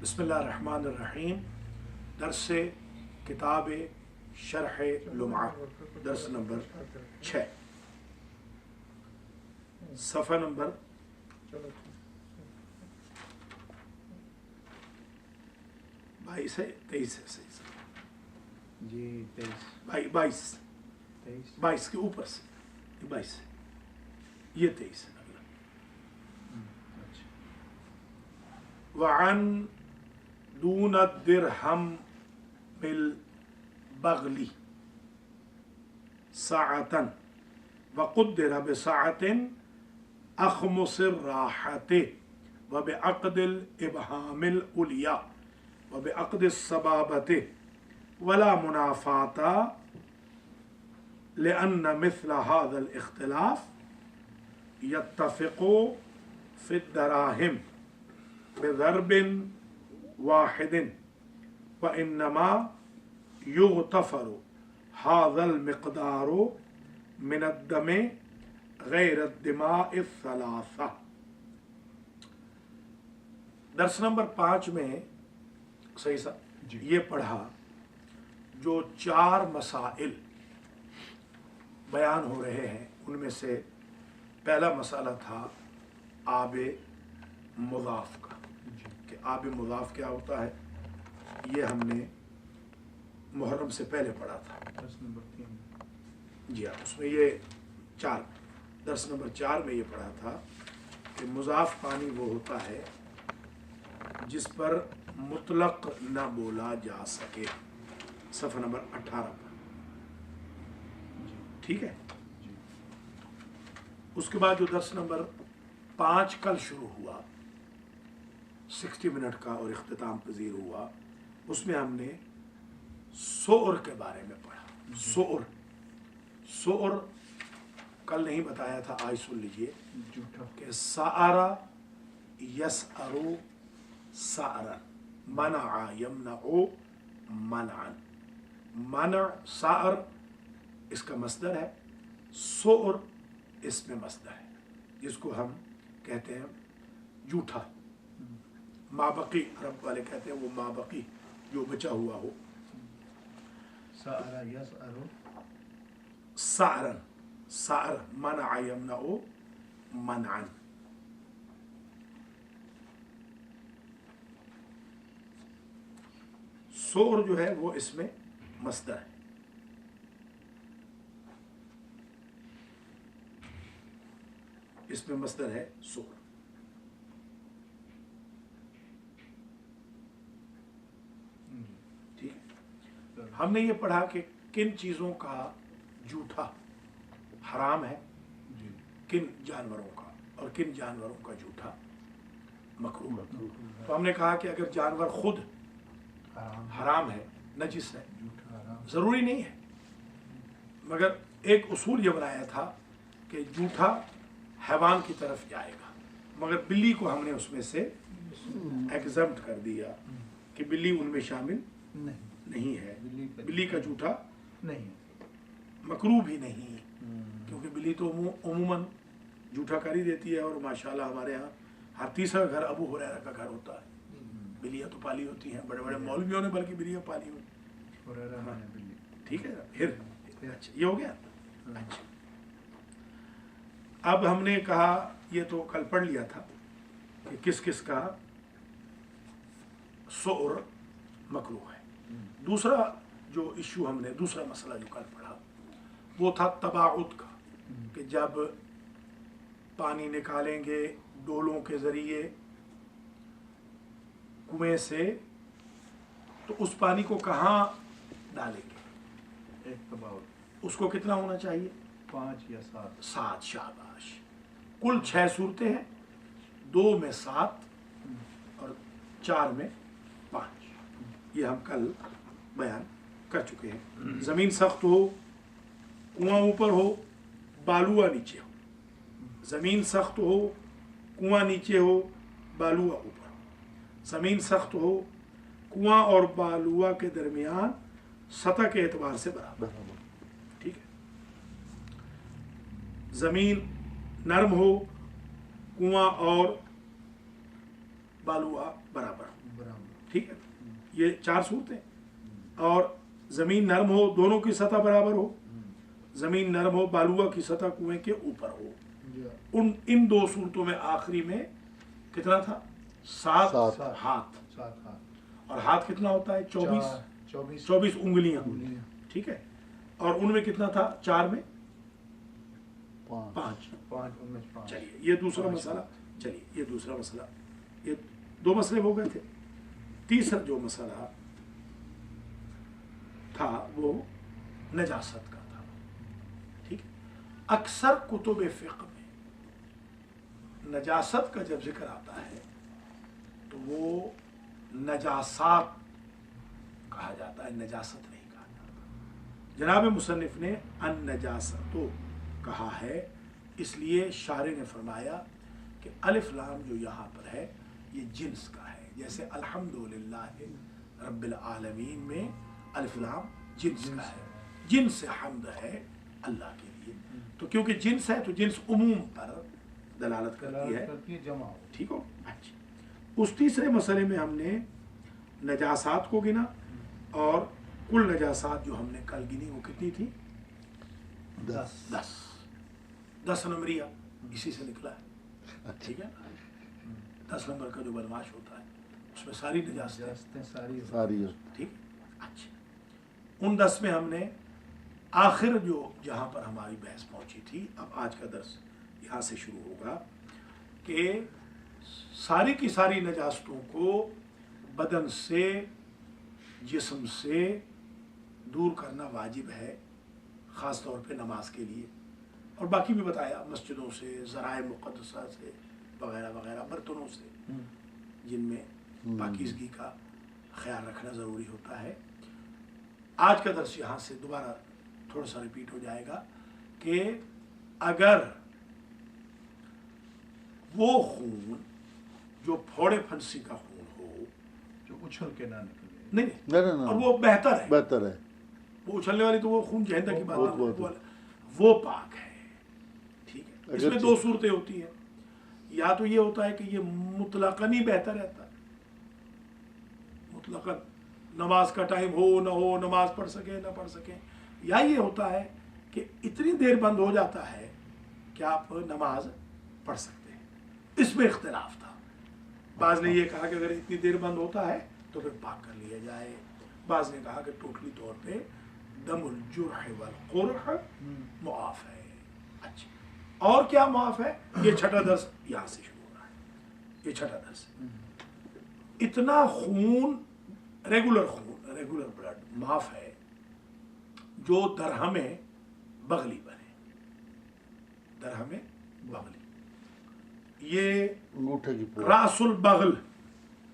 बिस्मिल्लाहिर्रहमानिर्रहीम। दर्स किताब शरह लुमआ, दर्स नंबर 6, सफ़ा नंबर 22 है, 23 है, सही जी 22 22 के ऊपर से 22 है, ये 23 है। वअन दून दिरहम बिल बगली साअतन वक़ुद्दिर बिसाअतिन अख़मुसिर राहते व बिअक़दिल इबहामिल उलिया व बिअक़दिस सबाबते वला मुनाफ़ाता लिअन्न मिस्ल हाज़ल इख्तिलाफ़ यत्तफ़िक़ु फ़िद दराहिम बिज़रबिन वाहिदिन व इन्नमा युग़तफ़रु हाज़ल मिक़दारु मिनद्दमे गैर दिमाइ सलासा। दर्स नंबर 5 में सही सा ये पढ़ा जो 4 मसाइल बयान हो रहे हैं, उनमें से पहला मसाला था आबे मुज़ाफ़ का, कि आबे मुज़ाफ़ क्या होता है। ये हमने मुहर्रम से पहले पढ़ा था, दर्स नंबर 3। जी हाँ, उसमें ये 4 दर्स नंबर 4 में ये पढ़ा था कि मुज़ाफ़ पानी वो होता है जिस पर मुतलक न बोला जा सके, सफ़ा नंबर 18 पर, ठीक है। उसके बाद जो दर्स नंबर 5 कल शुरू हुआ 60 मिनट का और इख्तिताम पजीर हुआ, उसमें हमने सोर के बारे में पढ़ा। सोर कल नहीं बताया था, आज सुन लीजिए कि सारा यसअरु सारन मना यमनउ मनअन, मना सार इसका मस्दर है, सोर इसमें मस्दर है, जिसको हम कहते हैं जूठा। माबकी अरब वाले कहते हैं वो माबकी जो बचा हुआ हो। सारन सार मना यमनउ मनअन। सोर जो है वो इसमें मस्दर है। इसमें मस्दर है सोर। ठीक है। हमने ये पढ़ा कि किन चीज़ों का जूठा हराम है, किन जानवरों का, और किन जानवरों का जूठा मकरूह है। तो हमने कहा कि अगर जानवर खुद हराम है, नजिस है, ज़रूरी नहीं है, मगर एक उसूल ये बनाया था कि जूठा हैवान की तरफ जाएगा, मगर बिल्ली को हमने उसमें से एग्जम्प्ट कर दिया कि बिल्ली उनमें शामिल नहीं है। बिल्ली का जूठा नहीं, मकरूह भी नहीं, क्योंकि बिल्ली तो उमूमन जूठा कर ही देती है। और माशाल्लाह हमारे यहाँ हर तीसरा घर अबू हुरैरा का घर होता है। बिल्लियाँ तो पाली होती हैं, बड़े बड़े मौलवियों ने बल्कि बिल्लियाँ पाली हुई। ठीक है, फिर अच्छा ये हो गया। अच्छा, अब हमने कहा, ये तो कल पढ़ लिया था कि किस किस का सोर मकरूह है। दूसरा जो इशू हमने, दूसरा मसला जो कल पढ़ा वो था तबाउद का, कि जब पानी निकालेंगे डोलों के ज़रिए कुएं से, तो उस पानी को कहाँ डालेंगे। एक तबाउद, उसको कितना होना चाहिए, 5 या 7। शाबाश। कुल 6 सूरतें हैं, 2 में 7 और 4 में 5। ये हम कल बयान कर चुके हैं। ज़मीन सख्त हो, कुआं ऊपर हो, बालुआ नीचे हो। ज़मीन सख्त हो, कुआं नीचे हो, बालुआ ऊपर हो। ज़मीन सख्त हो, कुआं और बालुआ के दरमियान सतह के एतबार से बराबर। ठीक है। ज़मीन नरम हो, कुआं और बालुआ बराबर। ठीक है, ये 4 सूरतें। और ज़मीन नरम हो, दोनों की सतह बराबर हो, ज़मीन नरम हो, बालुआ की सतह कुएं के ऊपर हो। इन 2 सूरतों में आखिरी में कितना था? 7 हाथ। 7 हाथ। और हाथ कितना होता है? 24 उंगलियां, ठीक है। और उनमें कितना था? 4 में 5। चलिए ये दूसरा मसला, चलिए ये दूसरा मसला, ये 2 मसले हो गए थे। तीसरा जो मसला था वो नजासत का था, ठीक है। अक्सर कुतुब फ़िक़्ह में नजासत का जब जिक्र आता है तो वो नजासात कहा जाता है, नजासत नहीं कहा जाता। जनाब मुसन्निफ ने अन नजासतो कहा है, इसलिए शारे ने फरमाया कि अलिफ लाम जो यहाँ पर है ये जिन्स का है। जैसे अल्हम्दुलिल्लाह रब्बिल आलमीन में अलिफ लाम जिन्स का है, जिन्स से हम्द है अल्लाह के लिए। तो क्योंकि जिन्स है तो जिन्स उमूम पर दलालत करती है, जमा, ठीक हो। अच्छा, उस तीसरे मसले में हमने नजासात को गिना, और कुल नजासात जो हमने कल गिनी वो कितनी थी? 10 नंबरिया, इसी से निकला है, ठीक है। 10 नंबर का जो बदमाश होता है उसमें सारी नजासतें सारी, ठीक। अच्छा, उन 10 में हमने आखिर जो जहाँ पर हमारी बहस पहुँची थी, अब आज का दर्स यहाँ से शुरू होगा कि सारी की सारी नजासतों को बदन से, जिस्म से दूर करना वाजिब है, ख़ास तौर पे नमाज के लिए। और बाकी भी बताया, मस्जिदों से, ज़राए मुक़द्दसा से, वगैरह वगैरह, बर्तनों से जिनमें पाकीज़गी का ख्याल रखना ज़रूरी होता है। आज का दर्स यहाँ से दोबारा थोड़ा सा रिपीट हो जाएगा कि अगर वो खून जो फोड़े फंसी का खून हो, जो उछल के ना निकले, नहीं, और वो बेहतर है, वो उछलने वाली तो वो खून जहन्नम की बात है, वो पाक है, ठीक है। इसमें 2 सूरतें होती हैं, या तो ये होता है कि ये मुतलकन ही बेहतर रहता है, मुतलकन नमाज का टाइम हो ना हो, नमाज पढ़ सके ना पढ़ सके, या ये होता है कि इतनी देर बंद हो जाता है कि आप नमाज पढ़ सकते हैं। इसमें इख्तिलाफ था, बाज़ ने ये कहा कि अगर इतनी देर बंद होता है तो फिर पाक कर लिया जाए, बाज़ ने कहा कि टोटली तौर पे दमुल जुर्ह वल कुर्ह मुआफ़ है। अच्छा, और क्या मुआफ़ है? ये छठा दर्स यहाँ से शुरू हो रहा है, ये छठा दर्स। इतना खून, रेगुलर खून, रेगुलर ब्लड माफ है जो दरहमे बगली बने, दरहमे बगली। ये रासुल बगल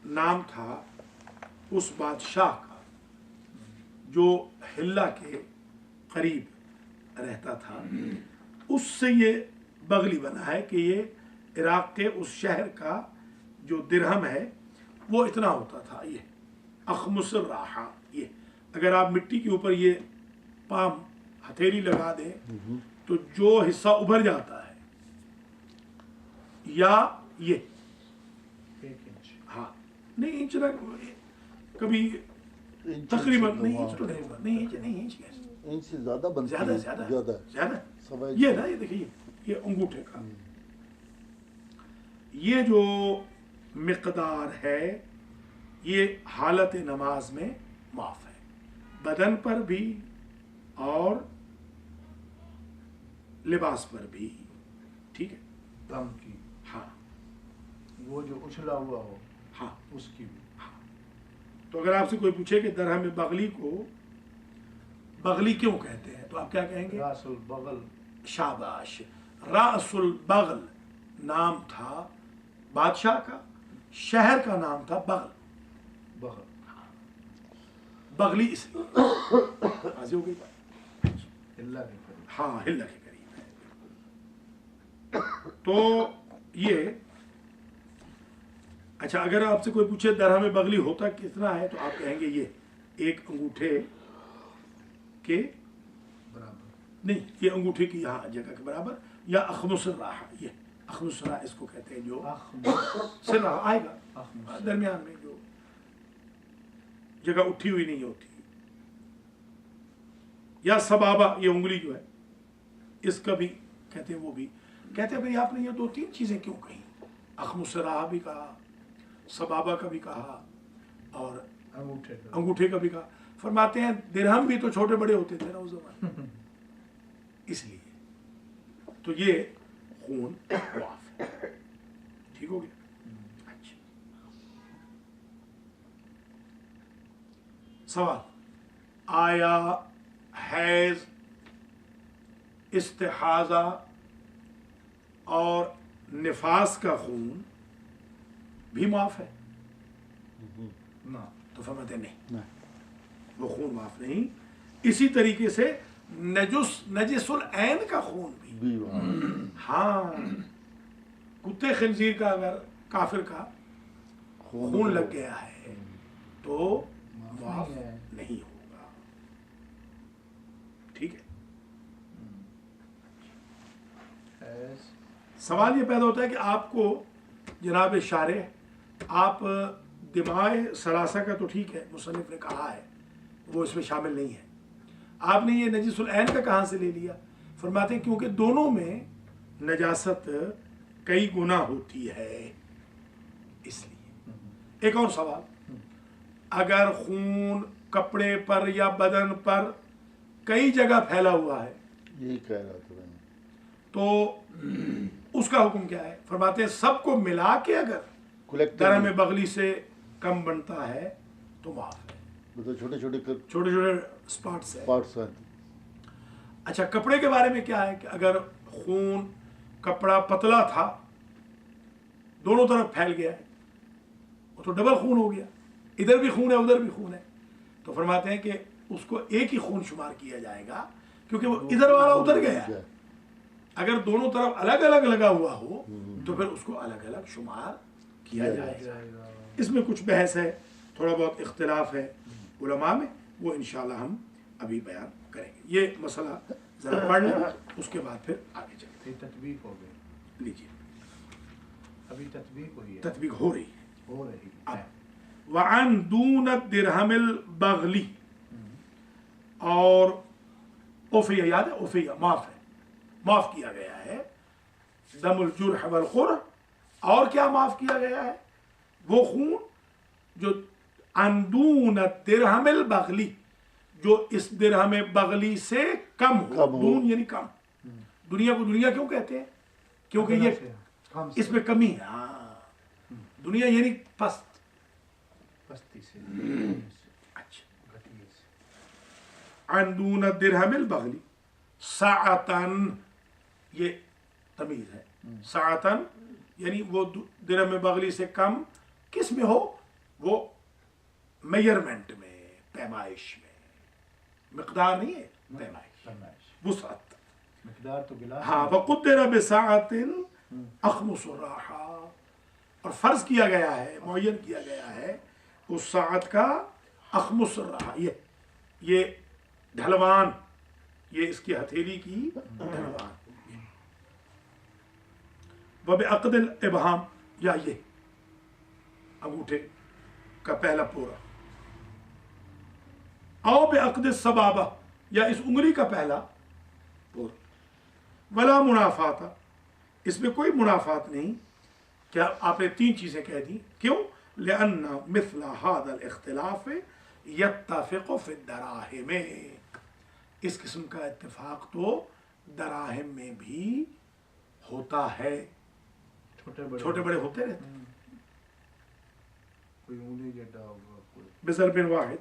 नाम था उस बादशाह का जो हिल्ला के करीब रहता था, उससे ये बगली बना है कि ये इराक के उस शहर का जो दिरहम है वो इतना होता था। ये अखमुस राहा, ये अगर आप मिट्टी के ऊपर ये पाम हथेली लगा दें तो जो हिस्सा उभर जाता है, या ये 1 इंच, हाँ नहीं इंच ना, कभी तकरीबन नहीं इंच तो नहीं होगा, नहीं इंच कैसे, इंच से ज्यादा बनती है, ज्यादा ये ना, ये देखिए ये अंगूठे का ये जो मिकदार है ये हालत नमाज में माफ है, बदन पर भी और लिबास पर भी, ठीक है। दम की, हाँ, वो जो उछला हुआ हो, हाँ उसकी भी। हाँ। तो अगर आपसे कोई पूछे कि दरहम बगली को बगली क्यों कहते हैं तो आप क्या कहेंगे? रासुल बगल। शाबाश, रासुल बगल नाम था बादशाह का, शहर का नाम था बगल, बगल, बगली इसलिए राजी हो गई बात, हिल्ला के करीब, हाँ हिल्ला के करीब है। तो ये अच्छा, अगर आपसे कोई पूछे दरहम बगली होता कितना है तो आप कहेंगे ये एक अंगूठे के बराबर, नहीं, ये अंगूठे की यहाँ जगह के बराबर, या अखमुसरा, ये अखमुसरा इसको कहते हैं, जो सिरा आएगा दरमियान में जो जगह उठी हुई नहीं होती, या सबाबा ये उंगली जो है इसका भी कहते हैं, वो भी कहते हैं भाई आपने ये 2-3 चीजें क्यों कही, अखमुसराह भी कहा, सबाबा का भी कहा और अंगूठे का भी कहा। फरमाते हैं दिरहम भी तो छोटे बड़े होते थे ना उस जमाने इसलिए। तो ये खून मुआफ है, ठीक हो गया। अच्छा सवाल, आया हैज, इस्तिहाजा और निफास का खून भी माफ है? ना। तो फरमाते नहीं, वो खून माफ नहीं। इसी तरीके से नजिसुल ऐन का खून भी हाँ, कुत्ते खंजीर का अगर काफिर का खून लग गया है तो माफ नहीं होगा, ठीक है। सवाल ये पैदा होता है कि आपको जनाब शारे, आप दिमाग सलासा का तो ठीक है मुसन्निफ ने कहा है वो इसमें शामिल नहीं है, आपने ये नजीसुल ऐन का कहाँ से ले लिया? फरमाते हैं क्योंकि दोनों में नजासत कई गुना होती है इसलिए। एक और सवाल, अगर खून कपड़े पर या बदन पर कई जगह फैला हुआ है, यही कह रहा था मैं, तो उसका हुक्म क्या है? फरमाते हैं सबको मिला के अगर दरम में बगली से कम बनता है तो माफ है। मतलब छोटे छोटे स्पॉट्स हैं। अच्छा, कपड़े के बारे में क्या है कि अगर खून कपड़ा पतला था दोनों तरफ फैल गया है वो तो डबल खून हो गया, इधर भी खून है उधर भी खून है, तो फरमाते हैं कि उसको एक ही खून शुमार किया जाएगा क्योंकि वो इधर वाला उधर गया है। अगर दोनों तरफ अलग अलग लगा हुआ हो तो फिर उसको अलग अलग शुमार किया जाएगा। इसमें कुछ बहस है, थोड़ा बहुत इख्तिलाफ है उलमा में, वो इंशाल्लाह हम अभी बयान करेंगे। ये मसला जरा पढ़ लें, उसके बाद फिर आगे चलते हैं। तत्बीक हो गई, लीजिए अभी तत्बीक हुई है, तत्बीक हो रही है। अब वअन दून दिरहमिल बगली, और उफिया, याद है उफिया माफ है, माफ किया गया है। दमुल जुरह वल खुर, और क्या माफ किया गया है? वो खून जो अंदून दिरहमिल बगली, जो इस दिरहम बगली से कम हो। दून यानी कम। दुनिया को दुनिया क्यों कहते हैं? क्योंकि ये इसमें कमी है। हाँ, दुनिया यानी पस्ती से। अच्छा, अंदून दिरहमिल बगली, साअतन ये तमीज है, साअतन यानी वो दिरहम बगली से कम किस में हो? वो मेजरमेंट में, पैमाइश में, मिकदार नहीं है, पैमाइश, वुसअत, मिकदार तो गिलास। हाँ, वक़ुद्दिर बिसाअतिन अख़मुसुर्राहा, और फर्ज किया गया है, मुअय्यन किया गया है उस साअत का अख़मुसुर्राहा, ये ढलवान, ये इसकी हथेली की ढलवान, वब अक़दिल इबहाम, या ये अंगूठे का पहला पोरा, आओ बे अक़दिल सबाबा, या इस उंगली का पहला पोरा, वला मुनाफाता, इसमें कोई मुनाफात नहीं। क्या आपने 3 चीजें कह दी, क्यों? लिअन्ना मिस्ला हादल इख्तिलाफ यत्तफ़िक़ु फ़ि दराहिम, इस किस्म का इत्तेफाक तो दराहिम में भी होता है, छोटे बड़े होते रहते हैं। कोई ऊनी जड्डा होगा, कोई बिज़रबिन वाहिद,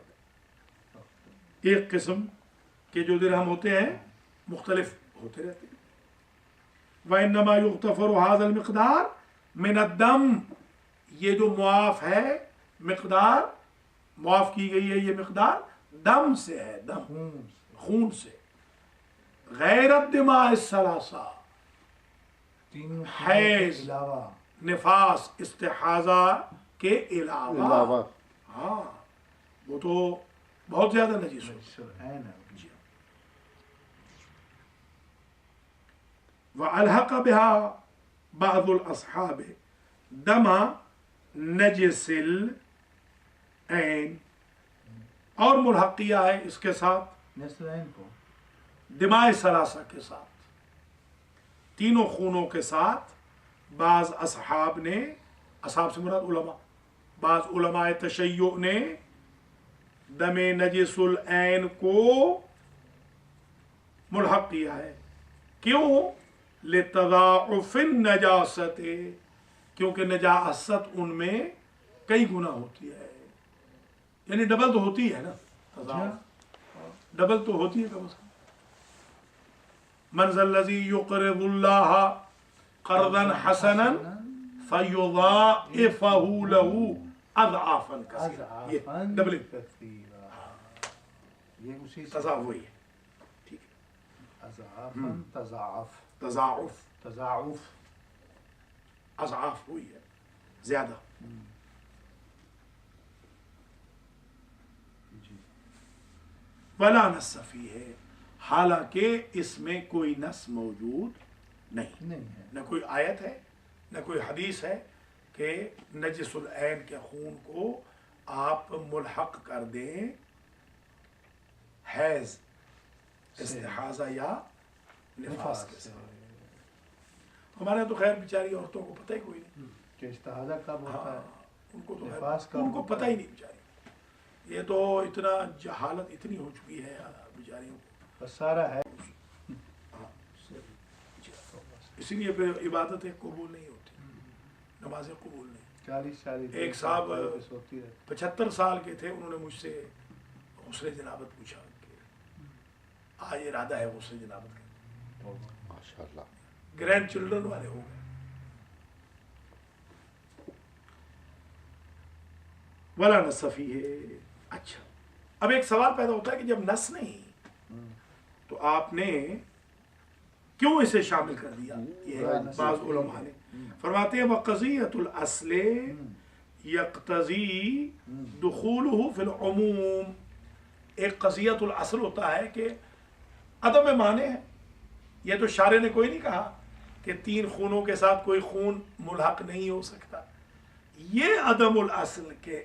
एक किस्म के जो दिरहम होते हैं मुख्तलिफ होते रहते हैं। वइन्नमा युग़्तफ़रु हाज़ल मिक़दार मिन अद्दम, ये जो मुआफ़ है मिक़दार, मुआफ़ की गई है ये मिक़दार दम से है, दम खून से, गैर अद्दिमा सलासा, हैज़, निफास, इस्तिहाज़ा के अलावा। हाँ, वो तो बहुत ज्यादा नजीस है। वअल्हक़ बिहा बअदुल अस्हाब दमा नजसिल ऐन, اور ملحق کیا ہے اس کے ساتھ نسلین کو دماء ثلاثہ کے ساتھ، تینوں خونوں کے ساتھ بعض اصحاب نے، اصحاب سے مراد علماء، بعض علماء تشیع نے دم نجس العین کو ملحق کیا ہے. کیوں؟ لتضاعف النجاست، کیونکہ نجاست ان میں کئی گنا ہوتی ہے، یعنی ڈبل تو ہوتی ہے نا، تضاعف ڈبل تو ہوتی ہے کم از کم. من ذا الذی یقرض اللہ قرضا حسنا فیضاعفہ له اضعافا کثیرہ. یہ ڈبلنگ یہ اسی سے تضاعف وہی ہے. ٹھیک ہے، اضعافاً تضاعف تضاعف تضاعف اضعاف ہوئی ہے، زیادہ. جی ولا نص فیہ، حالانکہ اس میں کوئی نص موجود نہیں، نہیں ہے. نہ کوئی آیت ہے نہ کوئی حدیث ہے کہ نجس العین کے خون کو آپ ملحق کر دیں حیض، استحاضہ یا نفاس کے ساتھ. ہمارے تو خیر بیچاری عورتوں کو پتہ ہی کوئی نہیں، کہ استحاضہ کب ہوتا ہے، ان کو تو نفاس کب ان کو ہوتا پتہ ہے؟ ہی نہیں بیچاری. یہ تو اتنا جہالت اتنی ہو چکی ہے بیچاریوں کو. بس سارا ہے. اسی لیے پھر عبادتیں قبول نہیں ہوتی، نمازیں قبول نہیں. 40 ایک صاحب ہوتی رہتی. 75 سال کے تھے، انہوں نے مجھ سے غسل جنابت پوچھا کہ آج ارادہ ہے غسل جنابت کا. ماشاءاللہ. گرینڈ چلڈرن والے ہو گئے. ولا نص فیہ. اچھا، اب ایک سوال پیدا ہوتا ہے کہ جب نص نہیں تو آپ نے کیوں اسے شامل کر دیا؟ یہ بعض علماء نے فرماتے ہیں وقضیۃ الاصل یقتضی دخولہ فی العموم. ایک قضیت الاصل ہوتا ہے کہ عدم مانع ہے. یہ تو شارع نے کوئی نہیں کہا کہ 3 خونوں کے ساتھ کوئی خون ملحق نہیں ہو سکتا. یہ عدم الاصل کے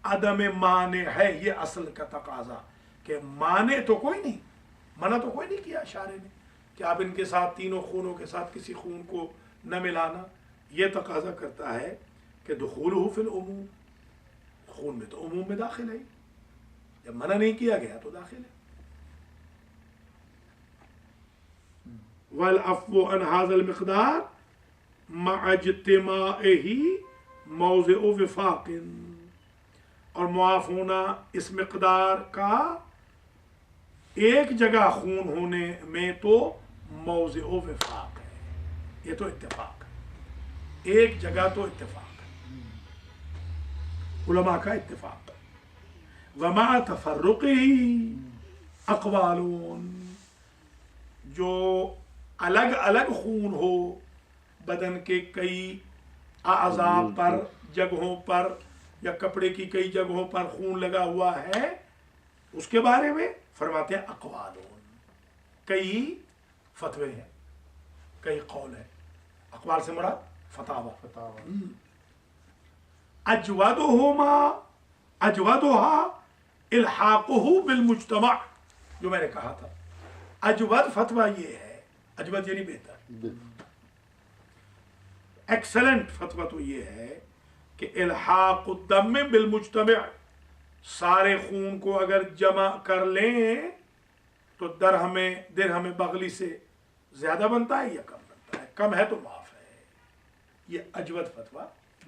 عدم مانع ہے، یہ اصل کا تقاضا کہ مانع تو کوئی نہیں، منع تو کوئی نہیں کیا شارع نے کہ آپ ان کے ساتھ تینوں خونوں کے ساتھ کسی خون کو نہ ملانا. یہ تقاضا کرتا ہے کہ دخولہ فی العموم، خون میں تو عموم میں داخل ہے، جب منع نہیں کیا گیا تو داخل ہے. والعفو عن هذا المقدار مع اجتماعه موضع وفاق، اور معاف ہونا اس مقدار کا ایک جگہ خون ہونے میں تو موضع وفاق ہے. یہ تو اتفاق ہے، ایک جگہ تو اتفاق ہے، علماء کا اتفاق. ومع تفرقه اقوال، جو الگ الگ خون ہو بدن کے کئی اعضاء پر، جگہوں پر، یا کپڑے کی کئی جگہوں پر خون لگا ہوا ہے، اس کے بارے میں فرماتے ہیں اقوال، کئی فتوے ہیں، کئی قول ہیں. اقوال سے مراد فتاوی. اجودها الحاقه بالمجتمع، جو میں نے کہا تھا اجود فتویٰ یہ ہے، اجود یعنی بہتر، ایکسلنٹ فتویٰ تو یہ ہے کہ الحاق الدم بالمجتمع، سارے خون کو اگر جمع کر لیں تو درہم بغلی سے زیادہ بنتا ہے یا کم بنتا ہے؟ کم ہے تو معاف ہے. یہ اجود فتویٰ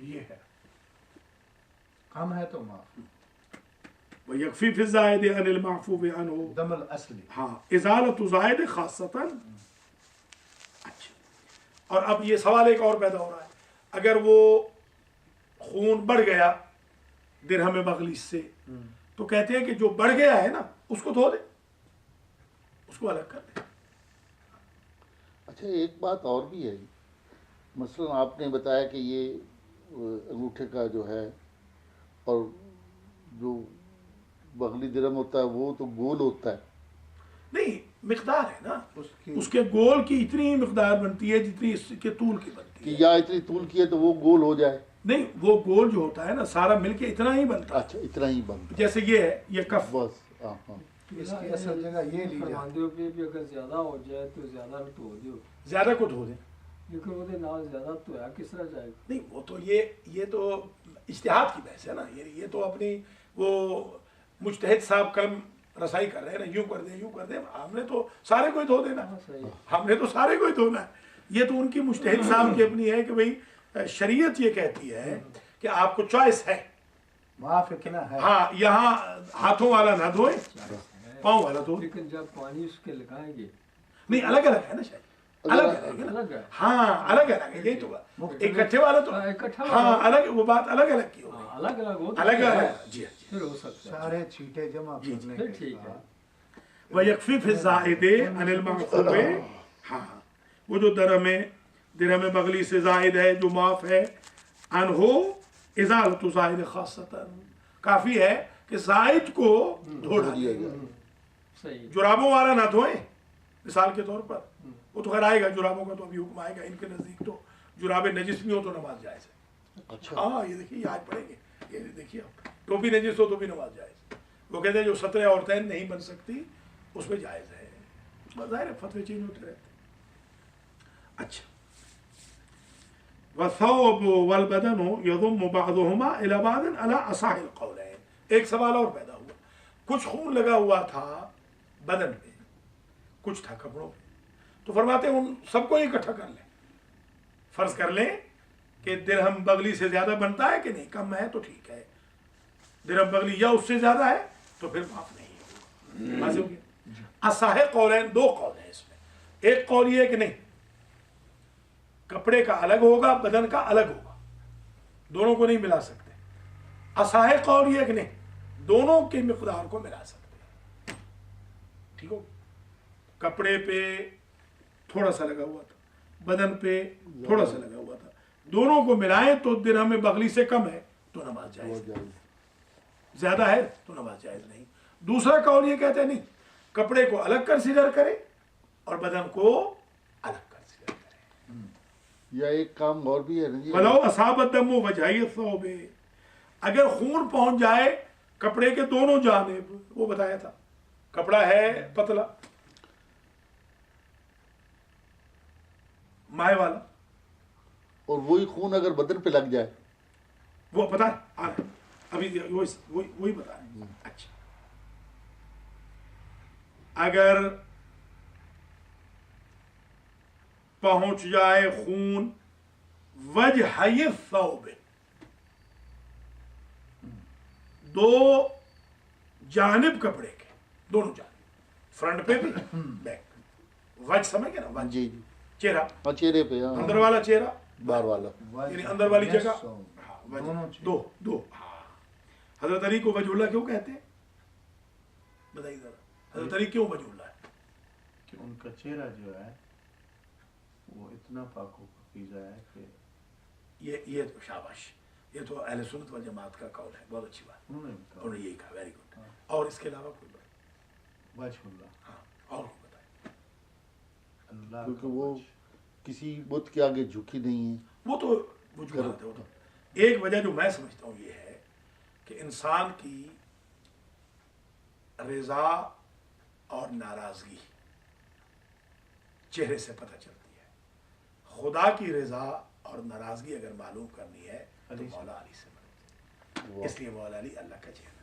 یہ ہے. کم ہے تو معاف. وَيَكْفِي فِي الزَّائِدِ عَنِ الْمَعْفُوِ عَنْهُ، دم الاصلی. ہاں، ازالۃ زائد خاصتاً. اچھا، اور اب یہ سوال ایک اور پیدا ہو رہا ہے، اگر وہ خون بڑھ گیا درہم بغلی سے تو کہتے ہیں کہ جو بڑھ گیا ہے نا اس کو دھو دے، اس کو الگ کر دے. اچھا ایک بات اور بھی ہے، مثلا آپ نے بتایا کہ یہ انگوٹھے کا جو ہے اور جو بغلی درہم ہوتا ہے وہ تو گول ہوتا ہے. نہیں، مقدار ہے نا، اس اس کے گول کی اتنی مقدار بنتی ہے جتنی اس کے طول کی بنتی کہ ہے. یا اتنی طول کی ہے تو وہ گول ہو جائے. नहीं, वो गोल जो होता है ना सारा मिलके इतना ही बनता है। अच्छा इतना ही बनता जैसे ये है, ये कफ, बस। हाँ हाँ इसकी असल जगह ये ली जाती फरमांदे पे भी अगर ज्यादा हो जाए तो ज्यादा तो हो दियो, ज्यादा को धो दें। लेकिन वो नाल ज्यादा तो है किस तरह जाएगा? नहीं, वो तो ये तो इज्तिहाद की बहस है ना, ये तो अपनी वो मुजतहिद साहब कलम रसाई कर रहे हैं ना, यूं कर दे यूं कर दे, हमने तो सारे को ही धो देना, हाँ, सही। हमने तो सारे को ही धोना है। ये तो उनकी मुजतहिद साहब की अपनी है कि भाई शरीयत ये कहती है कि आपको चॉइस है। माफ इतना है। हाँ, यहाँ हाथों वाला ना धोए, पाँव वाला धो। लेकिन जब पानी उसके लगाएंगे नहीं, अलग अलग है ना शायद, अलग अलग है ना। अलग है। हाँ, अलग अलग है, यही तो बात। इकट्ठे वाला तो हाँ, इकट्ठा हाँ वाला। अलग, वो बात अलग अलग की हो गई, अलग अलग हो तो अलग फिर अलग। है। जी जी। फिर हो सकता है। सारे छींटे जमा जी, करने फिर के ठीक है। बाद वयक्फी फिल ज़ाइदे अनिल मअख़ूबे। हाँ, वो जो दिरहम बगली से जायद है, जो माफ है, अनहो इज़ालतु ज़ाइद खासतन, काफी है कि जायद को धो दिया डालिए। जाए। सही। जुराबों वाला ना धोए, मिसाल के तौर पर, वो तो खैर आएगा, जुराबों का तो अभी हुक्म आएगा। इनके नजदीक तो जुराबे नजिस भी हो तो नमाज जायज है। अच्छा हाँ, ये देखिए, ये आज पढ़ेंगे, ये देखिए आप, टोपी नजिस हो तो भी नमाज जायज। वो कहते हैं जो सतरे औरतें नहीं बन सकती उसमें जायज है। बस ज़ाहिर है फतवे चेंज होते रहते हैं। अच्छा, वसौब वल बदन यदुम्मु बअदुहुमा इला बादिन अला असाहिल कौलैन। एक सवाल और पैदा हुआ, कुछ खून लगा हुआ था बदन पे, कुछ था कपड़ों पे, तो फरमाते हैं उन सबको इकट्ठा कर लें। फर्ज कर लें कि दिरहम बगली से ज्यादा बनता है कि नहीं, कम है तो ठीक है, दिरहम बगली या उससे ज्यादा है तो फिर माफ नहीं होगा। वाज़ेह हो गया। असाहे कौलैन, दो कौल है इसमें। एक कौल ये है कि नहीं, कपड़े का अलग होगा, बदन का अलग होगा, दोनों को नहीं मिला सकते। असाहे कौल ये है कि नहीं, दोनों के मिकदार को मिला सकते हैं। ठीक हो, कपड़े पे थोड़ा सा लगा हुआ था, बदन पे थोड़ा सा लगा हुआ था, दोनों को मिलाएं तो दिरहम बगली से कम है तो नमाज जायज, बहुत जायज। ज्यादा है तो नमाज जायज नहीं। दूसरा कौल ये कहते हैं नहीं, कपड़े को अलग कंसीडर करें और बदन को अलग कंसीडर करें। या एक काम और भी है ना जी, वलो असाबत दमो वजह सौबे, अगर खून पहुंच जाए कपड़े के दोनों जानिब, वो बताया था कपड़ा है पतला माए वाला, और वही खून अगर बदन पे लग जाए, वो पता है आ रहा है। अभी वही बता रहे हैं। अच्छा, अगर पहुंच जाए खून वजह सौबे, दो जानिब कपड़े के, दोनों जानिब, फ्रंट पे भी बैक, वज समझ गए ना, वज जी जी, चेहरा, हाँ चेहरे पे, हाँ अंदर वाला चेहरा, बाहर वाला, यानी अंदर वाली जगह, दोनों हाँ, वज, चीज़। दो हाँ। हजरत अली को वजहुल्लाह क्यों कहते हैं, बताइए जरा, हजरत अली क्यों वजहुल्लाह है? कि उनका चेहरा जो है वो इतना पाको पकीज़ा है कि ये तो शाबाश, ये तो अहले सुन्नत वल जमात का कौल है, बहुत अच्छी बात, उन्होंने भी कहा उन्होंने यही कहा, वेरी गुड। और इसके अलावा कोई बात? वजहुल्लाह, हाँ, और कोई बताए? अल्लाह क्योंकि का वो वजह। किसी बुत के आगे झुकी नहीं है। वो तो वजूहात है, वो तो एक वजह जो मैं समझता हूँ ये है कि इंसान की रज़ा और नाराजगी चेहरे से पता चलती है। खुदा की रज़ा और नाराजगी अगर मालूम करनी है तो मौला अली से मालूम, वाह। इसलिए मौला अली अल्लाह का चेहरा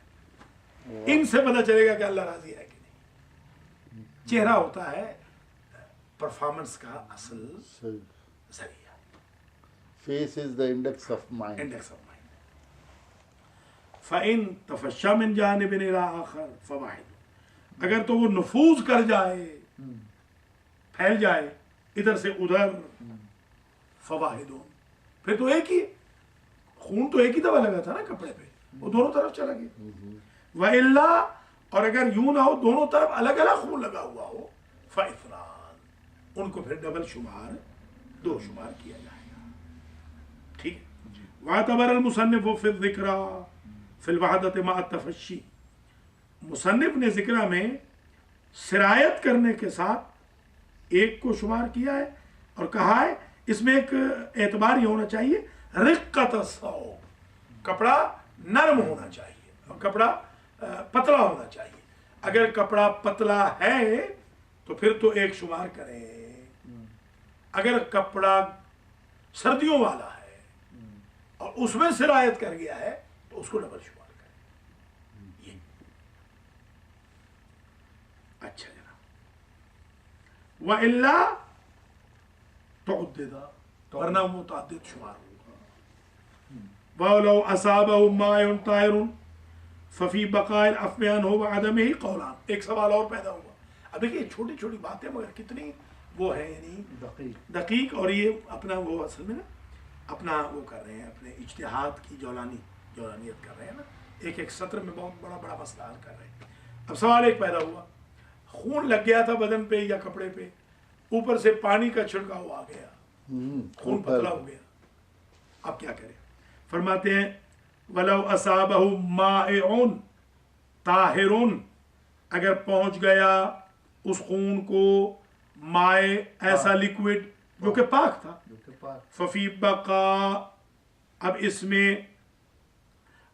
है। इनसे पता चलेगा कि अल्लाह राजी है कि नहीं। चेहरा होता है परफॉर्मेंस का असल सही। जरिया, face is the index of mind. Index of mind. फ़इन तफशा मिन जानिबिन इला आखर फ़वाहिद, अगर तो वो नफूज कर जाए, फैल जाए इधर से उधर, फ़वाहिदुन, फिर तो एक ही खून तो एक ही दवा लगा था ना कपड़े पे, वो दोनों तरफ चला गया। व इल्ला, और अगर यूं ना हो दोनों तरफ अलग अलग खून लगा हुआ हो, फ़इफ़रान, उनको फिर डबल शुमार, दो शुमार किया जाएगा। ठीक है। वातबर अल मुसन्निफ फिल ज़िक्रा फिल वहदत मा तफशी, मुसन्निफ ने ज़िक्रा में सिरायत करने के साथ एक को शुमार किया है और कहा है इसमें एक एतबार ये होना चाहिए रिक्कत सौब, कपड़ा नरम होना चाहिए, कपड़ा पतला होना चाहिए। अगर कपड़ा पतला है तो फिर तो एक शुमार करें, अगर कपड़ा सर्दियों वाला है और उसमें सिरायत कर गया है तो उसको डबल शुमार करें। ये अच्छा जनाब, व इल्ला तुअद्दिदा, वरना मुतअद्दिद शुमार होगा। वलो असाबहु मायुन ताहिरुन फफी बकाइल अफ़्यान हो व अदमिही कौलान। एक सवाल और पैदा हुआ। अब देखिए छोटी छोटी बातें मगर कितनी वो है, यानी दकीक, और ये अपना वो असल में ना अपना वो कर रहे हैं, अपने इज्तिहाद की जौलानियत कर रहे हैं ना, एक एक सत्र में बहुत बड़ा बड़ा मसला हल कर रहे हैं। अब सवाल एक पैदा हुआ, खून लग गया था बदन पे या कपड़े पे, ऊपर से पानी का छिड़काव आ गया, खून पतला हो गया, अब क्या करें? फरमाते हैं वलौ असाबहु माइउन ताहिरुन, अगर पहुंच गया उस खून को माए, ऐसा लिक्विड जो कि पाक था, फफी बका, अब इसमें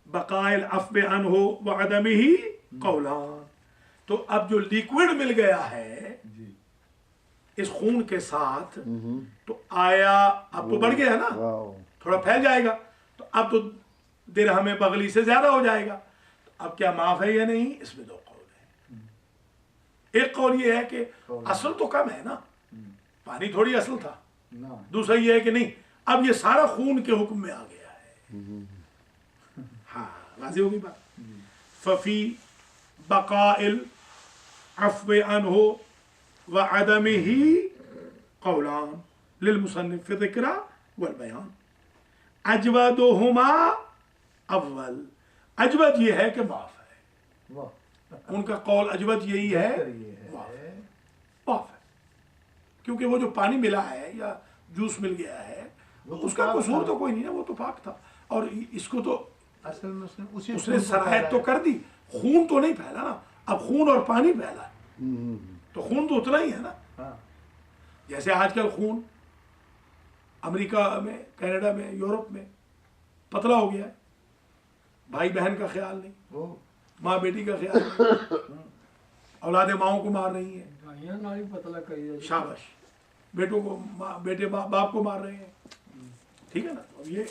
बकाइल अफ़्व अनहु व अदमिही कौलान, तो अब जो लिक्विड मिल गया है इस खून के साथ, तो आया अब तो बढ़ गया ना, थोड़ा फैल जाएगा, तो अब तो दिरहम बगली से ज्यादा हो जाएगा, तो अब क्या माफ है या नहीं? इसमें दो कौल है। एक कौल ये है कि असल तो कम है ना, पानी थोड़ी असल था, दूसरा ये है कि नहीं, अब ये सारा खून के हुक्म में आ गया है। हाँ, वाज़ेह होगी बात। फफी बकाइल अफ़्व अनहु व अदमिही कौलान लिलमुसन्निफ फ़ी ज़िक्रा वल बयान। अजवदुहुमा अव्वल, अजवद ये है कि माफ है, उनका कौल अजवद यही है, माफ है, क्योंकि वो जो पानी मिला है या जूस मिल गया है उसका कसूर तो कोई नहीं है, वो तो पाक था, और इसको तो असल में उसने सराहत तो कर दी, खून तो नहीं फैला ना, अब खून और पानी फैला है, तो खून तो उतना ही है ना। जैसे आजकल खून अमेरिका में, कनाडा में, यूरोप में पतला हो गया है, भाई बहन का ख्याल नहीं, माँ बेटी का ख्याल नहीं, औलादे माओं को मार रही हैं, पतला करिए, शाबाश, बेटों को बेटे बाप को मार रहे हैं, ठीक है ना। अब ये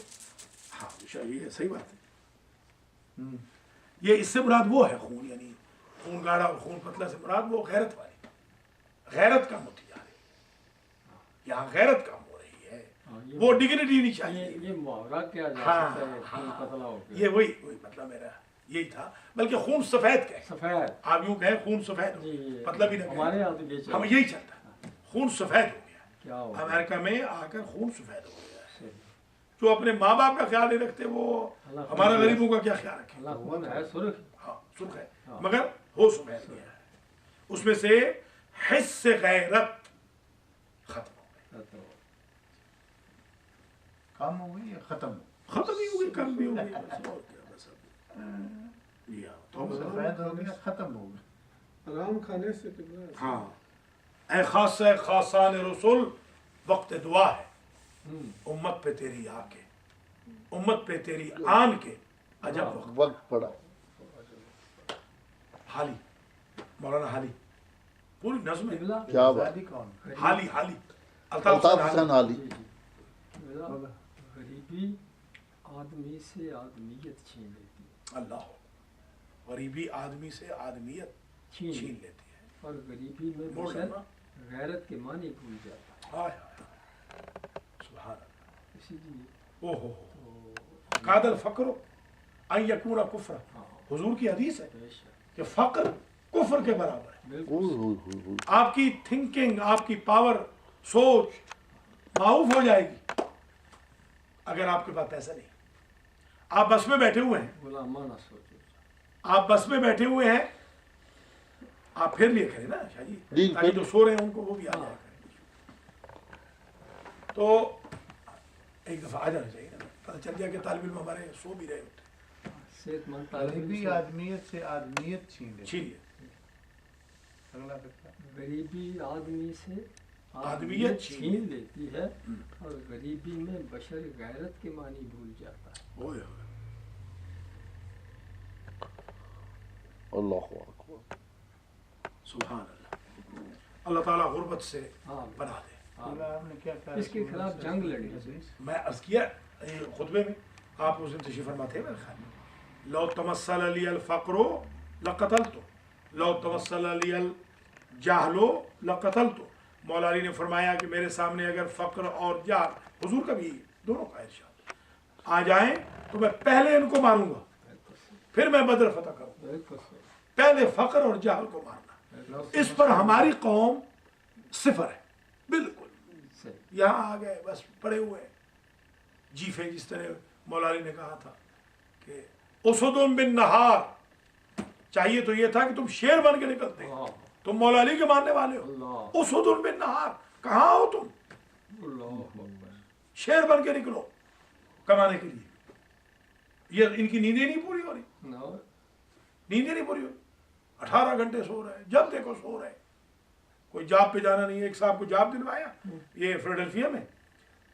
हाँ ये सही बात है। ये इससे मुराद वो है खून, यानी खून गाढ़ा और खून पतला से मुराद वो गैरत वाली, गैरत कम होती जा रही है, यहाँ गैरत कम हो रही है, वो डिग्निटी नहीं चाहिए। ये मुहावरा क्या जा सकता है, खून पतला हो गया, ये वही मतलब मेरा यही था, बल्कि खून सफेद कहे, सफेद, आप यूं कहें खून सफेद हो, मतलब भी नहीं, हमारे यहाँ तो ये हम यही चलता है, खून सफेद हो गया, क्या हो अमेरिका में आकर खून सफेद हो गया है। जो अपने माँ बाप का ख्याल नहीं रखते वो हमारा गरीबों का क्या ख्याल रखें? अल्लाह खून है, सुर्ख, हाँ सुर्ख है, मगर हो सफेद गया है, उसमें से हिस्स गैरत खत्म हो गई, कम हो गई या खत्म ही हो गई, कम भी हो गई, बस और क्या, बस अब या तो सफेद हो गया, खत्म हो गया, आराम खाने से कितना हाँ। ऐ खासान रसूल वक्त दुआ है, उम्मत पे तेरी आके, उम्मत पे तेरी आन के अजब वक्त पड़ा। हाली, मौलाना हाली, पूरी नज़्म है, क्या बात, आजादी कौन? हाली हाली अल्ताफ हुसैन हाली, गरीबी आदमी से आदमियत छीन लेती है, अल्लाह, गरीबी आदमी से आदमियत छीन लेती है, और गरीबी में मोड़ बशर लेना। गैरत के मानी भूल जाता है, हाय हाय सुभान अल्लाह, इसीलिए ओहो कादल फकरो अन यकूना कुफ्र, हुजूर की हदीस है कि फक्र कुफ्र के बराबर है। बिल्कुल आपकी थिंकिंग, आपकी पावर, सोच माऊफ हो जाएगी अगर आपके पास पैसा नहीं। आप बस में बैठे हुए हैं, गुलामाना सोचो, आप बस में बैठे हुए हैं, आप फिर लिए करें ना शाह जी, जी, ताकि फिर। जो सो रहे हैं उनको वो भी आ जाए करें। तो एक दफा आ जाना चाहिए ना, पता चल गया कि तालिब इल्म हमारे सो भी रहे होते, सेहतमंद गरीबी तालिब आदमियत से आदमियत छीन लेती छीन लिए। अगला फिर गरीबी आदमी से آدمیت چھین لیتی ہے اور غریبی میں بشر غیرت کے معنی بھول جاتا ہے. اوئے ہوئے. اللہ اکبر. سبحان اللہ. اللہ تعالیٰ غربت سے ہاں بنا دے. آپ نے کیا کہا اس کے خلاف جنگ لڑی. میں عرض کیا خطبے میں، آپ اس دن تشریف فرما تھے میرے خیال میں، لو تمثل لی الفقر لقتلت، لو تمثل لی الجہل لقتلت. مولا علی نے فرمایا کہ میرے سامنے اگر فقر اور جہل، حضور کا بھی دونوں کا ارشاد، آ جائیں تو میں پہلے ان کو ماروں گا پھر میں بدر فتح کروں گا. بالکل صحیح. پہلے فقر اور جہل کو مارنا، اس پر ہماری قوم صفر ہے بالکل. صحیح. یہاں آ گئے بس پڑے ہوئے جیفے، جس طرح مولا علی نے کہا تھا کہ اسد بن نہار، چاہیے تو یہ تھا کہ تم شیر بن کے نکلتے، تم مولا علی کے ماننے والے ہو. اللہ اسد بن نہار، کہاں ہو تم؟ اللہ اکبر. شیر بن کے نکلو کمانے کے لیے. یہ ان کی نیندیں نہیں پوری ہو رہی، نیندیں نہیں پوری ہو رہی. 18 گھنٹے سو رہے، جب دیکھو سو رہے. کوئی جاب پہ جانا نہیں ہے. ایک صاحب کو جاب دلوایا یہ فیلڈلفیا میں،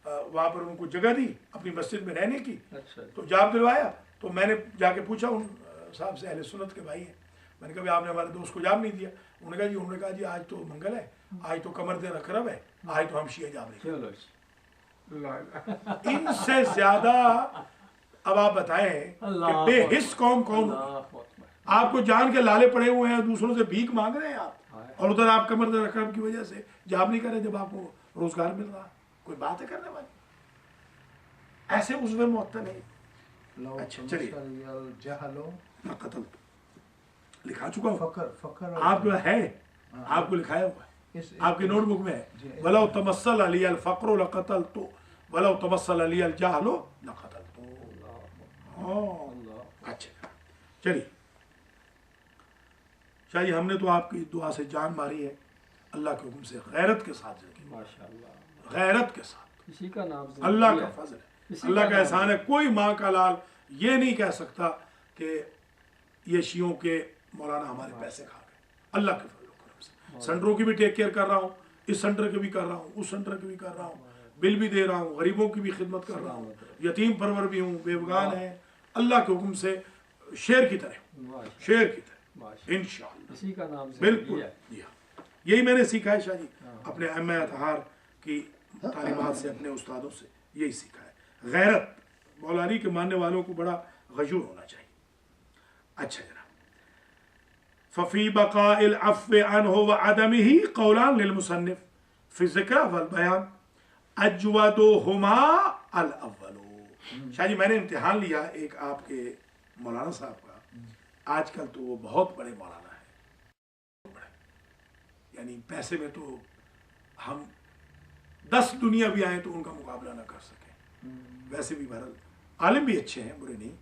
وہاں پر ان کو جگہ دی اپنی مسجد میں رہنے کی، اچھا تو جاب دلوایا. تو میں نے جا کے پوچھا ان صاحب سے، اہل سنت کے بھائی ہیں، میں نے کہا بھی آپ نے ہمارے دوست کو جاب نہیں دیا. انہوں نے کہا جی آج تو منگل ہے، آج تو قمر دین اکرم ہے، آج تو ہم شیعہ جاب نہیں. چلو ان سے زیادہ اب آپ بتائیں کہ بے حس قوم کون ہوگی؟ آپ کو جان کے لالے پڑے ہوئے ہیں، دوسروں سے بھیک مانگ رہے ہیں آپ، اور ادھر آپ قمر دین اکرم کی وجہ سے جاب نہیں کر رہے جب آپ کو روزگار مل رہا. کوئی بات ہے کرنے والی؟ ایسے عضو معطل ہے. اچھا چلیے، قتل لکھا چکا ہوں، فقر آپ جو ہے آپ کو لکھایا ہوا ہے آپ کی نوٹ بک میں ہے، وَلَوْ تَمَثَّلَ لِيَ الْفَقْرُ لَقَتَلْتُ وَلَوْ تَمَثَّلَ لِيَ الْجَهْلُ لَقَتَلْتُ. اچھا چلیے شاہ جی، ہم نے تو آپ کی دعا سے جان ماری ہے، اللہ کے حکم سے غیرت کے ساتھ زندگی، ماشاءاللہ. غیرت کے ساتھ. اسی کا نام اللہ کا فضل ہے، اللہ کا احسان ہے. کوئی ماں کا لال یہ نہیں کہہ سکتا کہ یہ شیعوں کے مولانا ہمارے پیسے کھا گئے. اللہ کے فضل و کرم سے سینٹروں کی بھی ٹیک کیئر کر رہا ہوں، اس سینٹر کی بھی کر رہا ہوں، اس سینٹر کی بھی کر رہا ہوں، بل بھی دے رہا ہوں، غریبوں کی بھی خدمت کر رہا ہوں، یتیم پرور بھی ہوں، بیوگان ہیں. اللہ کے حکم سے شیر کی طرح، شیر کی طرح انشاءاللہ. اسی کا نام بالکل یہی میں نے سیکھا ہے شاہ جی اپنے ائمہ اطہار کی تعلیمات سے، اپنے استادوں سے یہی سیکھا ہے. غیرت، مولا علی کے ماننے والوں کو بڑا غیور ہونا چاہیے. اچھا جناب، ففی بقاء العفو عنہ وعدمہ قولان للمصنف فی الذکر والبیان اجودہما الاول. شاہ جی میں نے امتحان لیا ایک آپ کے مولانا صاحب کا، آج کل تو وہ بہت بڑے مولانا ہیں، یعنی پیسے میں تو ہم 10 دنیا بھی آئیں تو ان کا مقابلہ نہ کر سکیں. ویسے بھی بہرحال عالم بھی اچھے ہیں، برے نہیں.